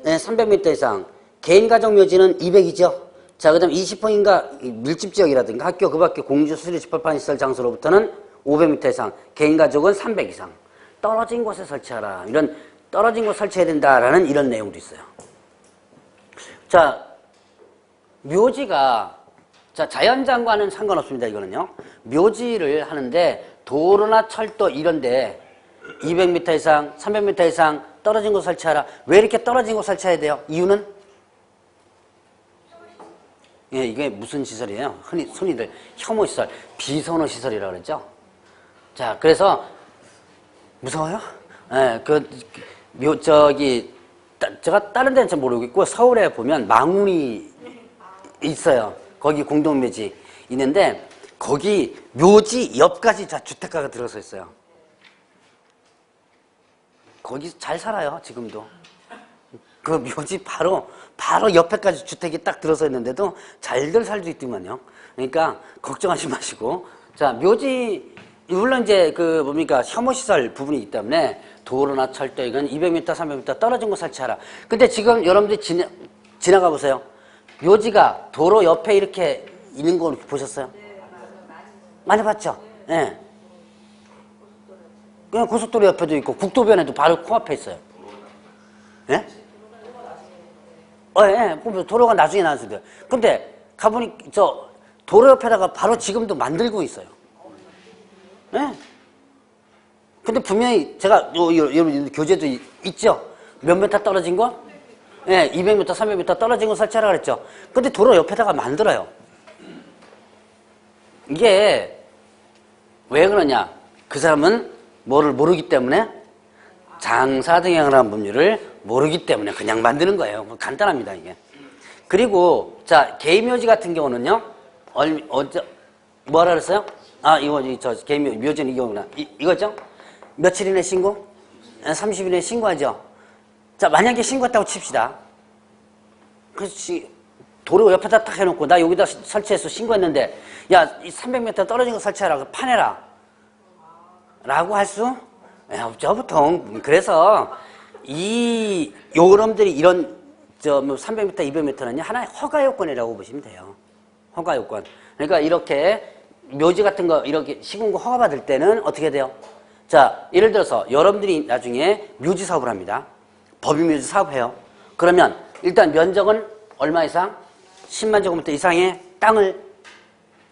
네, 300m 이상. 개인가족 묘지는 200이죠. 자 그 다음에 20호인가 밀집지역이라든가 학교 그 밖에 공주 수리 집합판 시설 장소로부터는 500m 이상. 개인가족은 300 이상. 떨어진 곳에 설치하라. 이런 떨어진 곳 설치해야 된다라는 이런 내용도 있어요. 자 묘지가 자, 자연장과는 상관없습니다. 이거는요. 묘지를 하는데 도로나 철도 이런데 200m 이상, 300m 이상 떨어진 곳 설치하라. 왜 이렇게 떨어진 곳 설치해야 돼요? 이유는? 예, 이게 무슨 시설이에요? 흔히들 혐오시설, 비선호시설이라고 그러죠. 자, 그래서 무서워요? 예, 제가 다른 데는 잘 모르겠고 서울에 보면 망운이 있어요. 거기 공동묘지 있는데 거기 묘지 옆까지 다 주택가가 들어서 있어요. 거기 잘 살아요, 지금도. 그 묘지 바로 옆에까지 주택이 딱 들어서 있는데도 잘들 살고 있더만요. 그러니까 걱정하지 마시고. 자, 묘지 물론 이제 혐오시설 부분이 있기 때문에 도로나 철도 이건 200m, 300m 떨어진 곳 설치하라. 근데 지금 여러분들이 지나가 보세요. 묘지가 도로 옆에 이렇게 있는 거 보셨어요? 많이 봤죠? 예. 네. 그냥 고속도로 옆에도 있고 국도변에도 바로 코앞에 있어요. 예? 예. 도로가 나중에 나왔어요. 근데 가보니 도로 옆에다가 바로 지금도 만들고 있어요. 예? 근데 분명히 제가 여러분 교재도 있죠? 몇 미터 떨어진 거? 예, 200m, 300m 떨어진 거 설치하라 그랬죠? 근데 도로 옆에다가 만들어요. 이게 왜 그러냐? 그 사람은 뭐를 모르기 때문에 장사등행하라는 법률을 모르기 때문에 그냥 만드는 거예요. 간단합니다, 이게. 그리고 자, 개묘지 같은 경우는요. 뭐라 그랬어요? 아, 개묘지는 이 경우나 이거죠? 며칠 이내 신고? 30일 이내 신고하죠. 자, 만약에 신고했다고 칩시다. 그렇지. 도로 옆에다 딱 해놓고 나 여기다 설치해서 신고했는데 야, 300m 떨어진 거 설치하라고 파내라 라고 할 수 없죠, 보통. 그래서 여러분들이 이런 300m, 200m는요 하나의 허가 요건이라고 보시면 돼요. 허가 요건. 그러니까 이렇게 묘지 같은 거 이렇게 시군구 허가 받을 때는 어떻게 돼요? 자, 예를 들어서 여러분들이 나중에 묘지 사업을 합니다. 법인묘지 사업해요. 그러면 일단 면적은 얼마 이상? 10만 제곱미터 이상의 땅을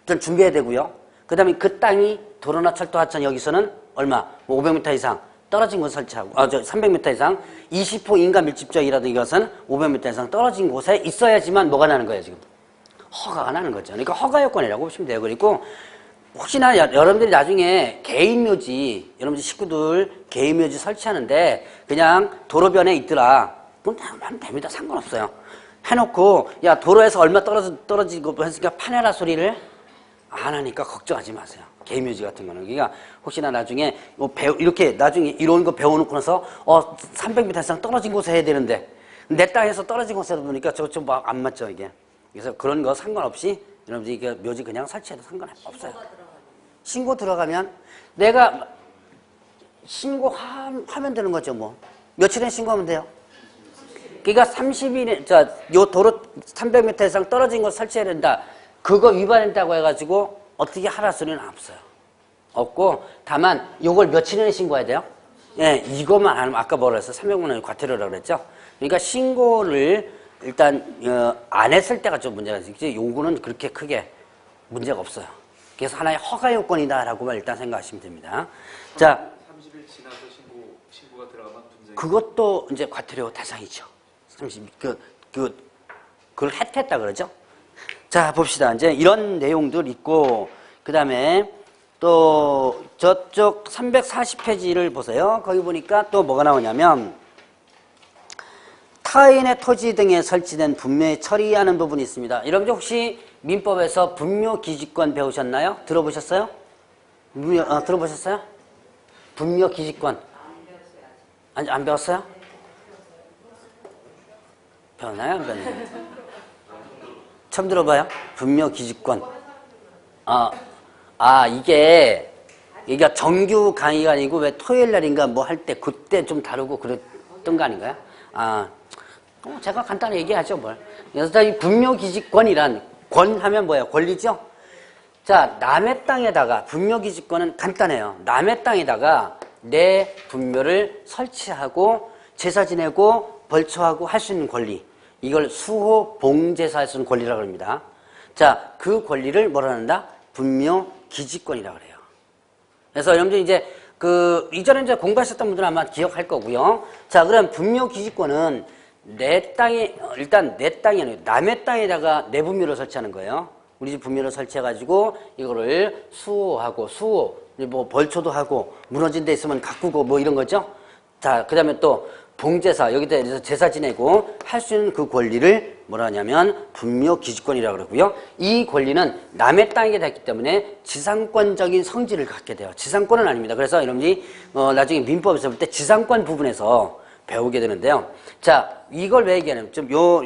일단 준비해야 되고요. 그 다음에 그 땅이 도로나 철도 하천 여기서는 얼마? 500m 이상 떨어진 곳 설치하고 300m 이상 20호 인가 밀집지역이라도 이것은 500m 이상 떨어진 곳에 있어야지만 뭐가 나는 거예요, 지금? 허가가 나는 거죠. 그러니까 허가 요건이라고 보시면 돼요. 그리고 혹시나 여러분들이 나중에 개인묘지, 여러분들 식구들 개인묘지 설치하는데 그냥 도로변에 있더라. 그럼 하면 됩니다. 상관없어요. 해놓고 야, 도로에서 얼마 떨어지고 했으니까 파내라 소리를 안 하니까 걱정하지 마세요. 개인묘지 같은 거는. 그러니까 혹시나 나중에 이렇게 나중에 이런 거 배워놓고 나서 300m 이상 떨어진 곳에 해야 되는데 내 땅에서 떨어진 곳에 보니까 좀 안 맞죠, 이게. 그래서 그런 거 상관없이 여러분들이 묘지 그냥 설치해도 상관없어요. 신고 들어가면 내가 신고하면 되는 거죠, 뭐. 며칠에 신고하면 돼요. 그러니까 30일에 요 도로 300m 이상 떨어진 곳 설치해야 된다. 그거 위반했다고 해가지고 어떻게 하라 소리는 없어요. 없고 다만 요걸 며칠 이내에 신고해야 돼요. 예, 이것만 안 하면 아까 뭐라 했어? 300만 원의 과태료라고 그랬죠. 그러니까 신고를 일단 안 했을 때가 좀 문제가 있지. 요거는 그렇게 크게 문제가 없어요. 그래서 하나의 허가 요건이다라고만 일단 생각하시면 됩니다. 자,
30일 지나서 신고가 들어가면 분쟁이
그것도 이제 과태료 대상이죠. 30 그걸 했다 그러죠. 자, 봅시다. 이제 이런 내용들 있고 그다음에 또 저쪽 340페이지를 보세요. 거기 보니까 또 뭐가 나오냐면 타인의 토지 등에 설치된 분묘에 처리하는 부분이 있습니다. 여러분들 혹시 민법에서 분묘기지권 배우셨나요? 들어보셨어요? 들어보셨어요? 분묘기지권. 안 배웠어요? 배웠나요? 안 배웠나요? 처음 들어봐요? 분묘기지권. 이게 정규 강의가 아니고 왜 토요일 날인가 뭐 할 때 그때 좀 다루고 그랬던 거 아닌가요? 제가 간단히 얘기하죠, 뭘. 그래서 이 분묘기지권이란 권하면 뭐예요? 권리죠? 자, 남의 땅에다가 분묘기지권은 간단해요. 남의 땅에다가 내 분묘를 설치하고 제사 지내고 벌초하고 할 수 있는 권리. 이걸 수호 봉제사 할 수 있는 권리라고 합니다. 자, 그 권리를 뭐라 한다? 분묘기지권이라고 그래요. 그래서 여러분들 이제 이전에 이제 공부하셨던 분들은 아마 기억할 거고요. 자, 그럼 분묘기지권은 내 땅에, 일단 내 땅이 아니고 남의 땅에다가 내 분묘를 설치하는 거예요. 우리 집 분묘를 설치해가지고 이거를 수호하고 뭐 벌초도 하고 무너진 데 있으면 가꾸고 뭐 이런 거죠. 자, 그 다음에 또 봉제사, 여기다 제사 지내고 할 수 있는 그 권리를 뭐라 하냐면 분묘기지권이라고 그러고요. 이 권리는 남의 땅에 됐기 때문에 지상권적인 성질을 갖게 돼요. 지상권은 아닙니다. 그래서 여러분들이 나중에 민법에서 볼 때 지상권 부분에서 배우게 되는데요. 자, 이걸 왜 얘기하냐면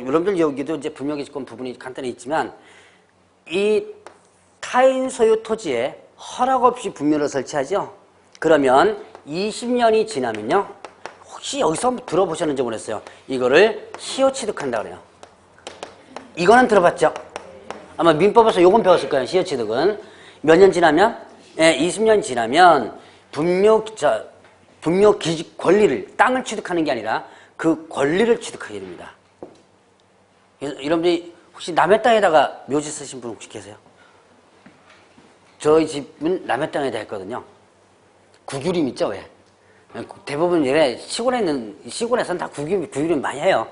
여러분들 여기도 이제 분묘기지권 부분이 간단히 있지만 이 타인 소유 토지에 허락 없이 분묘를 설치하죠. 그러면 20년이 지나면요. 혹시 여기서 한번 들어보셨는지 모르겠어요. 이거를 시효취득한다 그래요. 이거는 들어봤죠? 아마 민법에서 요건 배웠을 거예요. 시효취득은. 몇 년 지나면? 예, 20년 지나면 분묘기지 권리를, 땅을 취득하는 게 아니라 그 권리를 취득하게 됩니다. 여러분들이 혹시 남의 땅에다가 묘지 쓰신 분 혹시 계세요? 저희 집은 남의 땅에다 했거든요. 구규림 있죠, 왜? 대부분 왜 시골에서는 다 구규림 많이 해요.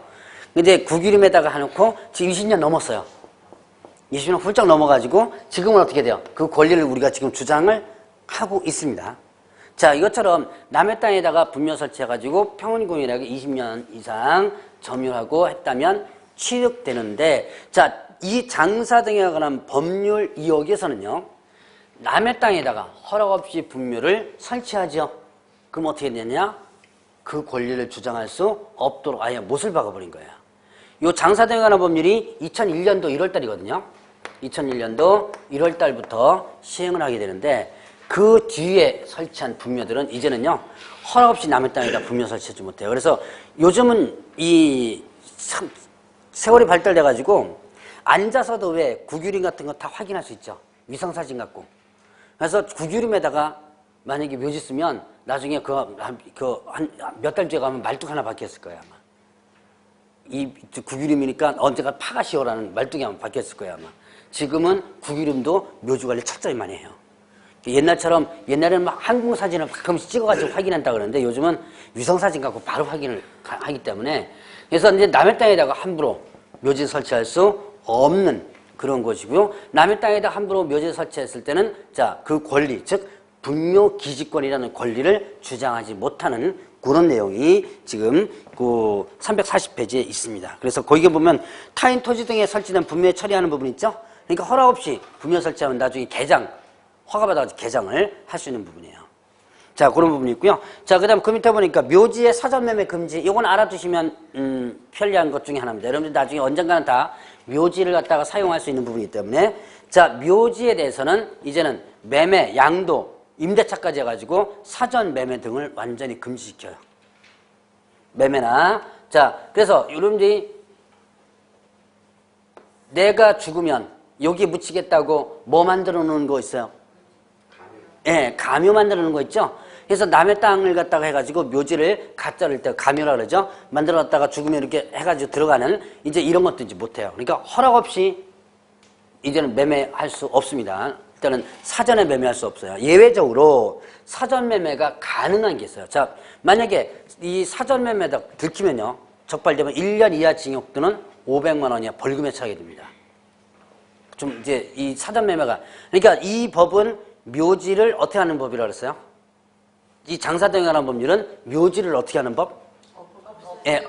근데 구규림에다가 해놓고 지금 20년 넘었어요. 20년 훌쩍 넘어가지고 지금은 어떻게 돼요? 그 권리를 우리가 지금 주장을 하고 있습니다. 자, 이것처럼 남의 땅에다가 분묘 설치해가지고 평온공인에게 20년 이상 점유하고 했다면 취득되는데, 자, 이 장사 등에 관한 법률 2억에서는요, 남의 땅에다가 허락 없이 분묘를 설치하죠. 그럼 어떻게 되냐? 그 권리를 주장할 수 없도록 아예 못을 박아버린 거예요. 이 장사 등에 관한 법률이 2001년도 1월달이거든요. 2001년도 1월달부터 시행을 하게 되는데, 그 뒤에 설치한 분묘들은 이제는요, 허락 없이 남의 땅에다 분묘 설치하지 못해요. 그래서 요즘은 참 세월이 발달돼가지고 앉아서도 왜 구규림 같은 거 다 확인할 수 있죠. 위성사진 갖고. 그래서 구규림에다가 만약에 묘지 쓰면 나중에 몇 달 뒤에 가면 말뚝 하나 박혔을 거예요, 아마. 이 구규림이니까 언제가 파가시오라는 말뚝이 아마 박혔을 거예요, 아마. 지금은 구규림도 묘지 관리 철저히 많이 해요. 옛날에는 막 항공사진을 가끔씩 찍어가지고 확인한다 그러는데 요즘은 위성사진 갖고 바로 확인을 하기 때문에, 그래서 이제 남의 땅에다가 함부로 묘지 설치할 수 없는 그런 것이고요. 남의 땅에다 함부로 묘지 설치했을 때는, 자, 그 권리, 즉 분묘기지권이라는 권리를 주장하지 못하는 그런 내용이 지금 그 340페이지에 있습니다. 그래서 거기에 보면 타인 토지 등에 설치된 분묘에 처리하는 부분 있죠? 그러니까 허락 없이 분묘 설치하면 나중에 허가받아가지고 개장을 할 수 있는 부분이에요. 자, 그런 부분이 있고요. 자, 그 다음 그 밑에 보니까 묘지의 사전매매 금지, 이건 알아두시면 편리한 것 중에 하나입니다. 여러분들 나중에 언젠가는 다 묘지를 갖다가 사용할 수 있는 부분이기 때문에, 자, 묘지에 대해서는 이제는 매매, 양도, 임대차까지 해가지고 사전매매 등을 완전히 금지시켜요. 매매나. 자, 그래서 여러분들이 내가 죽으면 여기 묻히겠다고 뭐 만들어 놓은 거 있어요? 예, 가묘 만들어 놓은 거 있죠? 그래서 남의 땅을 갖다가 해가지고 묘지를 가짜를 때 가묘라 그러죠? 만들어 놨다가 죽으면 이렇게 해가지고 들어가는 이제 이런 것도 이제 못해요. 그러니까 허락 없이 이제는 매매할 수 없습니다. 일단은 사전에 매매할 수 없어요. 예외적으로 사전 매매가 가능한 게 있어요. 자, 만약에 이 사전 매매다 들키면요, 적발되면 1년 이하 징역 또는 500만 원 이하 벌금에 처하게 됩니다. 좀 이제 이 사전 매매가, 그러니까 이 법은 묘지를 어떻게 하는 법이라고 그랬어요? 이 장사 등에 관한 법률은 묘지를 어떻게 하는 법? 예,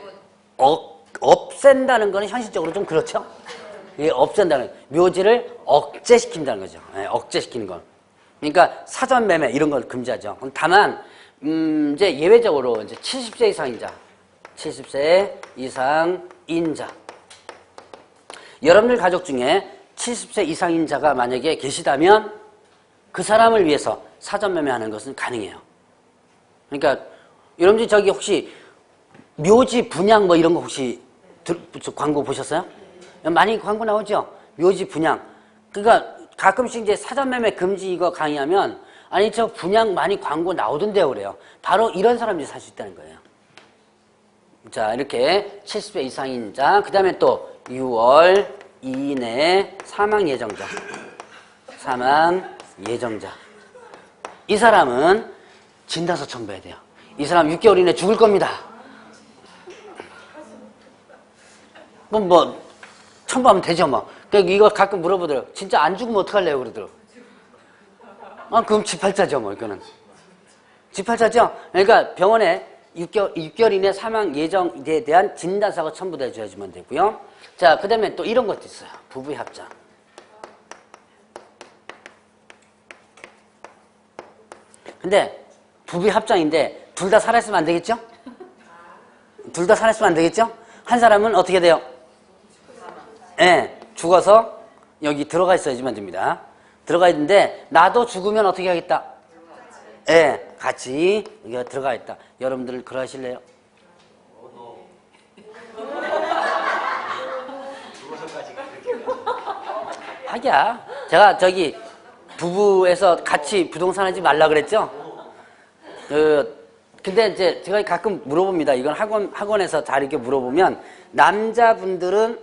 없앤다는 거는 현실적으로 좀 그렇죠? 예, 없앤다는, 묘지를 억제시킨다는 거죠. 예, 억제시키는 건. 그러니까 사전 매매 이런 걸 금지하죠. 다만 이제 예외적으로 이제 70세 이상인자, 70세 이상인자, 여러분들 가족 중에 70세 이상인자가 만약에 계시다면 그 사람을 위해서 사전 매매하는 것은 가능해요. 그러니까 여러분들 저기 혹시 묘지 분양 뭐 이런 거 혹시 광고 보셨어요? 많이 광고 나오죠? 묘지 분양. 그러니까 가끔씩 이제 사전 매매 금지 이거 강의하면, 아니 저 분양 많이 광고 나오던데요 그래요. 바로 이런 사람들이 살 수 있다는 거예요. 자, 이렇게 70세 이상인자, 그 다음에 또 6월 이내에 사망 예정자. 사망 예정자. 이 사람은 진단서 첨부해야 돼요. 이 사람 6개월 이내 죽을 겁니다. 뭐 첨부하면 되죠 뭐. 그러니까 이거 가끔 물어보더라고요. 진짜 안 죽으면 어떡할래요? 그러더라고요. 그럼 지팔자죠 뭐 이거는. 지팔자죠? 그러니까 병원에 6개월 이내 사망 예정에 대한 진단서가 첨부돼 줘야지만 되고요. 자, 그 다음에 또 이런 것도 있어요. 부부의 합장. 근데 부부의 합장인데 둘 다 살아있으면 안 되겠죠? 둘 다 살아있으면 안 되겠죠? 한 사람은 어떻게 돼요? 예, 죽어서 여기 들어가 있어야지만 됩니다. 들어가 있는데 나도 죽으면 어떻게 하겠다? 예, 같이 여기가 들어가 있다. 여러분들 그러하실래요? 하기야. 제가 저기 부부에서 같이 부동산 하지 말라 그랬죠? 근데 이제 제가 가끔 물어봅니다. 이건 학원에서 잘 이렇게 물어보면 남자분들은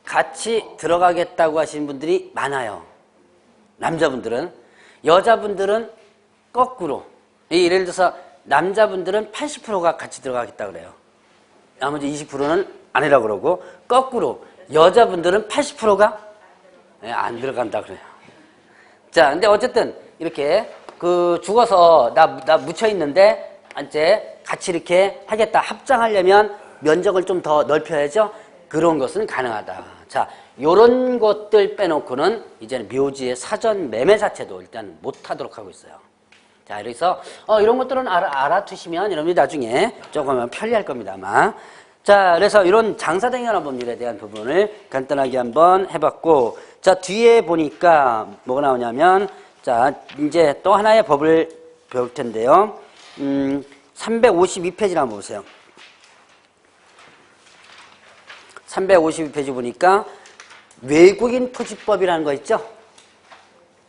같이 들어가겠다고 하시는 분들이 많아요. 남자분들은. 여자분들은 거꾸로. 예를 들어서 남자분들은 80%가 같이 들어가겠다 그래요. 나머지 20%는 아니라고 그러고 거꾸로 여자분들은 80%가 안 들어간다 그래요. 자, 근데 어쨌든 이렇게 죽어서 나 묻혀 있는데 이제 같이 이렇게 하겠다. 합장하려면 면적을 좀 더 넓혀야죠. 그런 것은 가능하다. 자, 요런 것들 빼놓고는 이제는 묘지의 사전 매매 자체도 일단 못하도록 하고 있어요. 자, 그래서 이런 것들은 알아두시면 여러분이 나중에 조금 편리할 겁니다, 아마. 자, 그래서 이런 장사당연한 법률에 대한 부분을 간단하게 한번 해봤고, 자, 뒤에 보니까 뭐가 나오냐면, 자, 이제 또 하나의 법을 배울 텐데요. 352페이지를 한번 보세요. 352페이지 보니까 외국인 토지법이라는 거 있죠?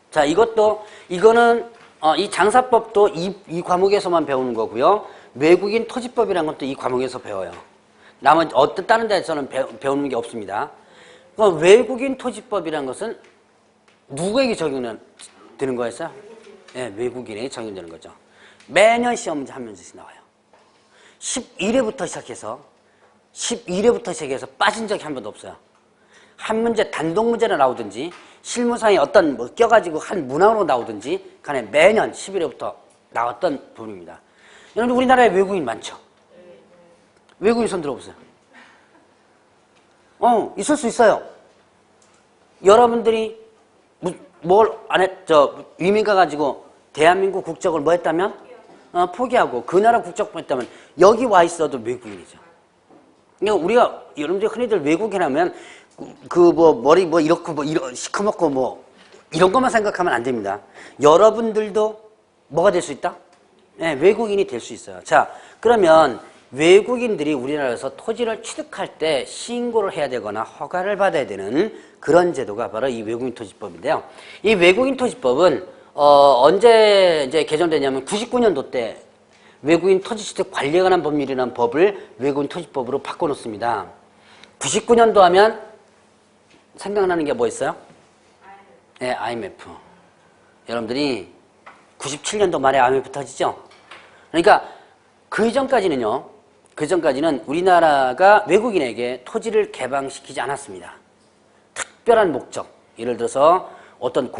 자, 이거는 이 장사법도 이 과목에서만 배우는 거고요. 외국인 토지법이라는 것도 이 과목에서 배워요. 나머지 다른 데서는 배우는 게 없습니다. 외국인 토지법이라는 것은 누구에게 적용되는 거였어요? 네, 외국인에게 적용되는 거죠. 매년 시험 문제 한 문제씩 나와요. 11회부터 시작해서 빠진 적이 한 번도 없어요. 한 문제 단독 문제로 나오든지 실무상에 어떤 껴가지고 한 문항으로 나오든지 간에 매년 11회부터 나왔던 부분입니다. 여러분 우리나라에 외국인 많죠? 외국인 손 들어보세요. 있을 수 있어요. 여러분들이 이민 가가지고 대한민국 국적을 뭐 했다면? 포기하고 그 나라 국적 했다면 여기 와 있어도 외국인이죠. 그러니까 우리가 여러분들이 흔히들 외국인 하면 머리 이렇게 시커멓고 이런 것만 생각하면 안 됩니다. 여러분들도 뭐가 될 수 있다? 네, 외국인이 될 수 있어요. 자, 그러면 외국인들이 우리나라에서 토지를 취득할 때 신고를 해야 되거나 허가를 받아야 되는 그런 제도가 바로 이 외국인 토지법인데요. 이 외국인 토지법은 언제 이제 개정되냐면 99년도 때 외국인 토지 취득 관리에 관한 법률이라는 법을 외국인 토지법으로 바꿔놓습니다. 99년도 하면 생각나는 게 뭐 있어요? 네, IMF. 여러분들이 97년도 말에 IMF 터지죠? 그러니까 그 이전까지는 우리나라가 외국인에게 토지를 개방시키지 않았습니다. 특별한 목적, 예를 들어서 어떤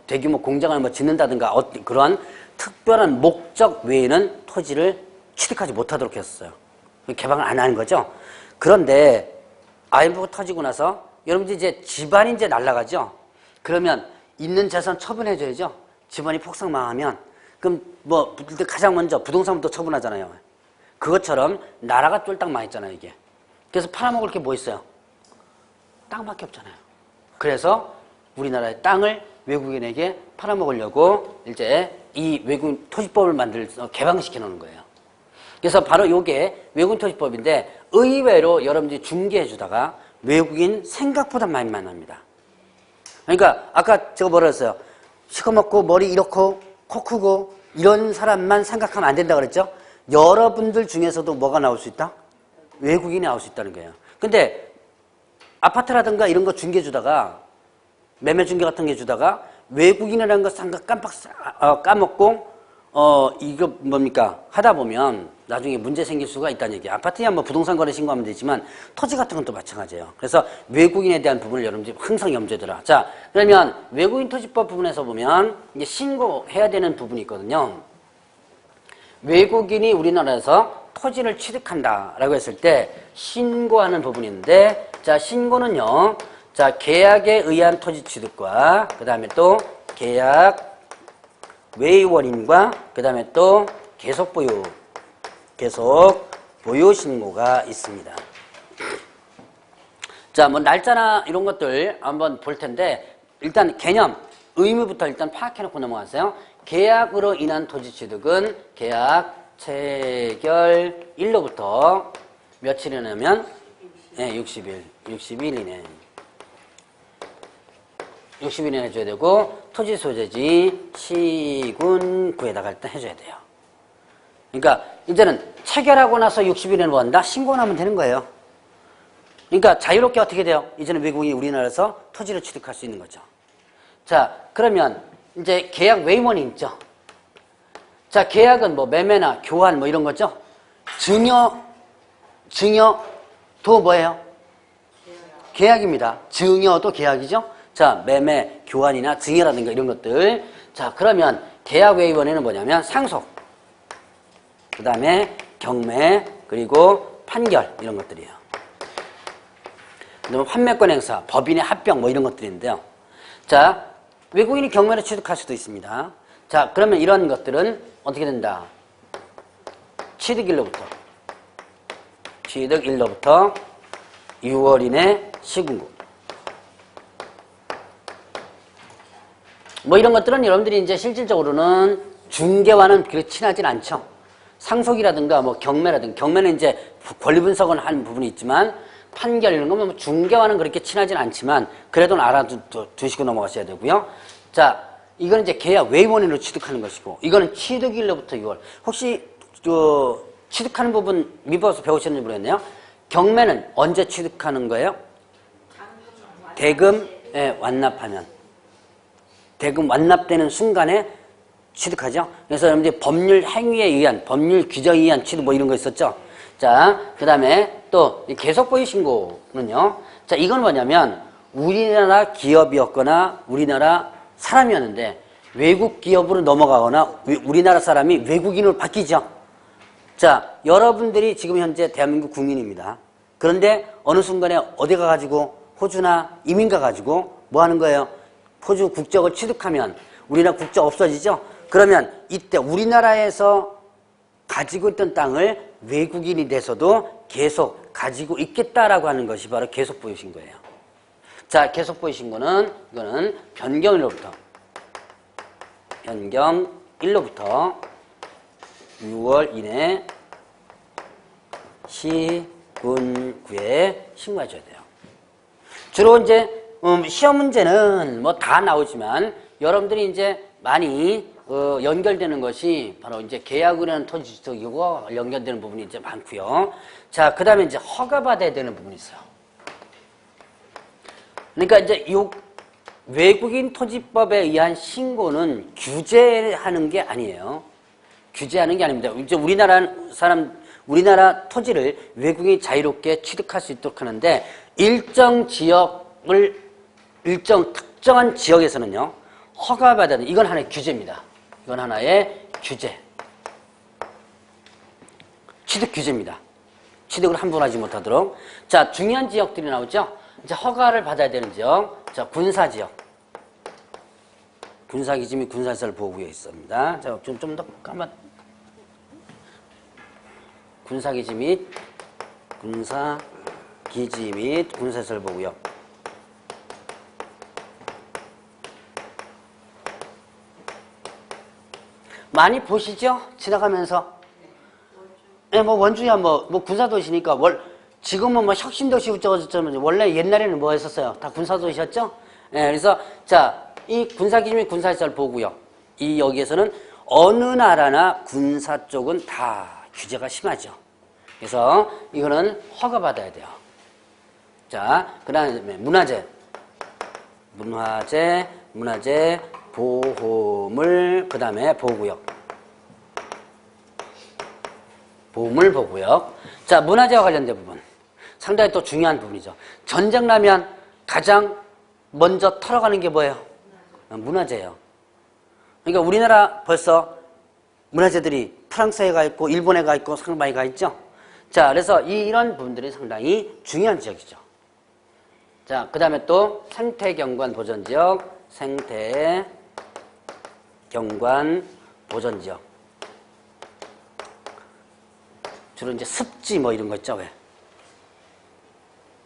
대규모 공장을 짓는다든가 그런 특별한 목적 외에는 토지를 취득하지 못하도록 했었어요. 개방을 안 하는 거죠. 그런데 IMF가 터지고 나서 여러분들 이제 집안이 이제 날아가죠. 그러면 있는 재산 처분해줘야죠. 집안이 폭삭망하면 그럼 가장 먼저 부동산부터 처분하잖아요. 그것처럼 나라가 쫄딱 망했잖아요, 이게. 그래서 팔아먹을 게 뭐 있어요? 땅밖에 없잖아요. 그래서 우리나라의 땅을 외국인에게 팔아먹으려고 이제 이 외국인 토지법을 개방시켜 놓는 거예요. 그래서 바로 이게 외국인 토지법인데 의외로 여러분들이 중개해 주다가 외국인 생각보다 많이 만납니다. 그러니까 아까 제가 뭐라 했어요? 시커멓고 머리 이렇고 코 크고 이런 사람만 생각하면 안 된다고 그랬죠? 여러분들 중에서도 뭐가 나올 수 있다? 외국인이 나올 수 있다는 거예요. 근데 아파트라든가 이런 거 중개 주다가 매매 중개 같은 게 주다가 외국인이라는 거 잠깐 까먹고 이거 뭡니까 하다 보면 나중에 문제 생길 수가 있다는 얘기예요. 아파트야 뭐 부동산 거래 신고하면 되지만 토지 같은 건 또 마찬가지예요. 그래서 외국인에 대한 부분을 여러분들이 항상 염두에 두라. 자, 그러면 외국인 토지법 부분에서 보면 이제 신고해야 되는 부분이 있거든요. 외국인이 우리나라에서 토지를 취득한다라고 했을 때 신고하는 부분이 있는데, 자, 신고는요. 자, 계약에 의한 토지 취득과 그다음에 또 계약 외원인과 그다음에 또 계속 보유 신고가 있습니다. 자, 뭐 날짜나 이런 것들 한번 볼 텐데 일단 개념, 의무부터 일단 파악해 놓고 넘어가세요. 계약으로 인한 토지 취득은 계약 체결 일로부터 며칠이냐면 60일 이내 60일 이내 해줘야 되고 토지 소재지 시군구에다가 일단 해줘야 돼요. 그러니까 이제는 체결하고 나서 60일에 뭐 한다? 신고만 하면 되는 거예요. 그러니까 자유롭게 어떻게 돼요? 이제는 외국인이 우리나라에서 토지를 취득할 수 있는 거죠. 자, 그러면 이제 계약 외원이 있죠. 자, 계약은 뭐 매매나 교환 뭐 이런 거죠. 증여도 뭐예요? 계약입니다. 증여도 계약이죠. 자, 매매, 교환이나 증여라든가 이런 것들. 자, 그러면 계약 외원에는 뭐냐면 상속, 그 다음에 경매, 그리고 판결 이런 것들이에요. 그다음에 판매권 행사, 법인의 합병 뭐 이런 것들인데요. 자, 외국인이 경매를 취득할 수도 있습니다. 자, 그러면 이런 것들은 어떻게 된다? 취득일로부터 6월 이내 시군구. 뭐 이런 것들은 여러분들이 이제 실질적으로는 중개와는 그렇게 친하진 않죠. 상속이라든가 뭐 경매라든가, 경매는 이제 권리 분석은 하는 부분이 있지만 판결 이런 거면 뭐 중개와는 그렇게 친하진 않지만 그래도 알아두시고 넘어가셔야 되고요. 자, 이거는 이제 계약 외원인으로 취득하는 것이고, 이거는 취득일로부터 6월. 혹시 취득하는 부분 미국에서 배우셨는지 모르겠네요. 경매는 언제 취득하는 거예요? 대금에 완납하면. 대금 완납되는 순간에 취득하죠. 그래서 여러분들이 법률 행위에 의한, 법률 규정에 의한 취득 뭐 이런 거 있었죠. 자, 그 다음에 또 계속 보유 신고는요. 자, 이건 뭐냐면 우리나라 기업이었거나 우리나라 사람이었는데 외국 기업으로 넘어가거나 우리나라 사람이 외국인으로 바뀌죠. 자, 여러분들이 지금 현재 대한민국 국민입니다. 그런데 어느 순간에 어디 가가지고 호주나 이민 가가지고 뭐 하는 거예요? 호주 국적을 취득하면 우리나라 국적 없어지죠? 그러면 이때 우리나라에서 가지고 있던 땅을 외국인이 돼서도 계속 가지고 있겠다라고 하는 것이 바로 계속 보유 신고예요. 자, 계속 보유 신고는 이거는 변경일로부터 6월 이내 시군구에 신고해줘야 돼요. 주로 이제 시험 문제는 뭐 다 나오지만 여러분들이 이제 많이 연결되는 것이 바로 이제 계약이라는 토지 취득이고 연결되는 부분이 이제 많고요. 자, 그 다음에 이제 허가받아야 되는 부분이 있어요. 그러니까 이제 요 외국인 토지법에 의한 신고는 규제하는 게 아니에요. 규제하는 게 아닙니다. 이제 우리나라 토지를 외국인이 자유롭게 취득할 수 있도록 하는데 일정 특정한 지역에서는요, 허가받아야 되는, 이건 하나의 규제입니다. 이건 하나의 규제. 취득 규제입니다. 취득을 함부로 하지 못하도록. 자, 중요한 지역들이 나오죠? 이제 허가를 받아야 되는 지역. 자, 군사지역. 군사기지 및 군사시설 보호구역이 있습니다. 자, 좀 더 까만. 군사기지 및 군사시설 보호구역. 많이 보시죠? 지나가면서. 예, 뭐 원주야 뭐 군사도시니까 지금은 뭐 혁신도시 어쩌고저쩌고 원래 옛날에는 뭐 했었어요? 다 군사도시였죠? 예, 그래서 자, 이 군사기지 및 군사시설 보호구역, 이 여기에서는 어느 나라나 군사 쪽은 다 규제가 심하죠. 그래서 이거는 허가받아야 돼요. 자, 그 다음에 문화재, 보호물, 그 다음에 보호구역. 보호물, 보호구역. 자, 문화재와 관련된 부분. 상당히 또 중요한 부분이죠. 전쟁 나면 가장 먼저 털어가는 게 뭐예요? 문화재예요. 그러니까 우리나라 벌써 문화재들이 프랑스에 가 있고 일본에 가 있고 상당히 가 있죠. 자, 그래서 이런 부분들이 상당히 중요한 지역이죠. 자, 그 다음에 또 생태경관 보전지역, 생태경관 보전지역. 주로 이제 습지 뭐 이런 거 있죠, 왜?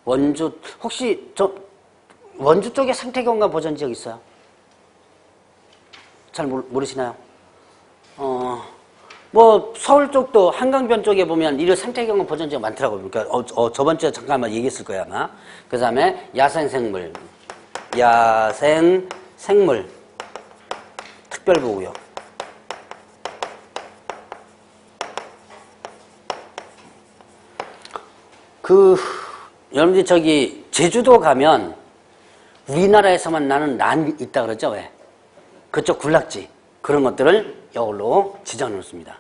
원주, 혹시 원주 쪽에 생태경관 보전지역 있어요? 잘 모르시나요? 뭐 서울 쪽도 한강변 쪽에 보면 이런 생태경관 보전지역 많더라고요. 그러니까 저번 주에 잠깐만 얘기했을 거예요 아마. 그 다음에 야생생물 특별보호구역. 여러분들 저기 제주도 가면 우리나라에서만 나는 난 있다 그러죠, 왜? 그쪽 군락지 그런 것들을 이걸로 지정해놓습니다.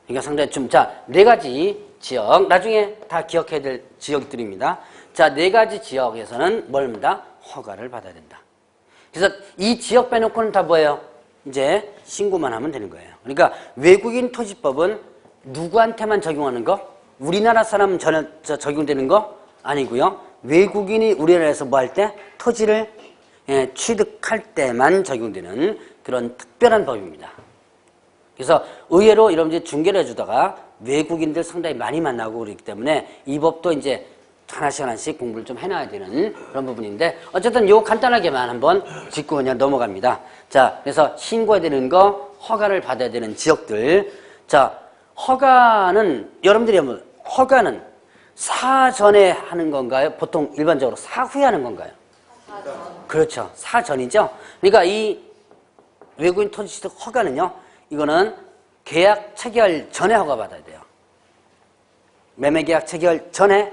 그러니까 상당히 좀, 자, 4가지 지역, 나중에 다 기억해야 될 지역들입니다. 자, 4가지 지역에서는 뭘입니다? 허가를 받아야 된다. 그래서 이 지역 빼놓고는 다 뭐예요? 이제 신고만 하면 되는 거예요. 그러니까 외국인 토지법은 누구한테만 적용하는 거? 우리나라 사람 전혀 적용되는 거 아니고요. 외국인이 우리나라에서 뭐 할 때? 토지를 취득할 때만 적용되는 그런 특별한 법입니다. 그래서 의외로 여러분들이 중계를 해주다가 외국인들 상당히 많이 만나고 그러기 때문에 이 법도 이제 하나씩 공부를 좀 해놔야 되는 그런 부분인데 어쨌든 요 간단하게만 한번 짚고 그냥 넘어갑니다. 자, 그래서 신고해야 되는 거, 허가를 받아야 되는 지역들. 자, 허가는 여러분들이 한번 허가는 사전에 하는 건가요? 보통 일반적으로 사후에 하는 건가요? 그렇죠. 사전이죠. 그러니까 이 외국인 토지취득 허가는요, 이거는 계약 체결 전에 허가 받아야 돼요. 매매 계약 체결 전에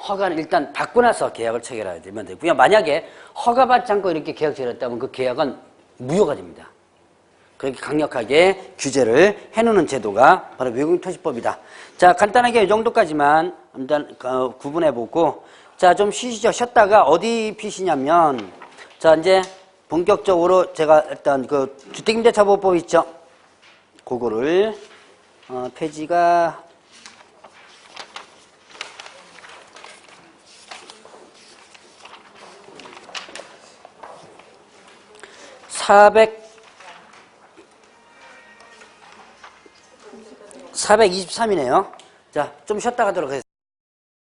허가는 일단 받고 나서 계약을 체결해야 되면 되고요. 만약에 허가받지 않고 이렇게 계약 체결했다면 그 계약은 무효가 됩니다. 그렇게 강력하게 규제를 해놓는 제도가 바로 외국인 토지법이다. 자, 간단하게 이 정도까지만 일단 구분해보고, 자, 좀 쉬시죠. 쉬었다가 어디 피시냐면, 자, 이제 본격적으로 제가 일단 그 주택임대차보호법 있죠? 그거를 페이지가 423이네요. 자, 좀 쉬었다 가도록 하겠습니다.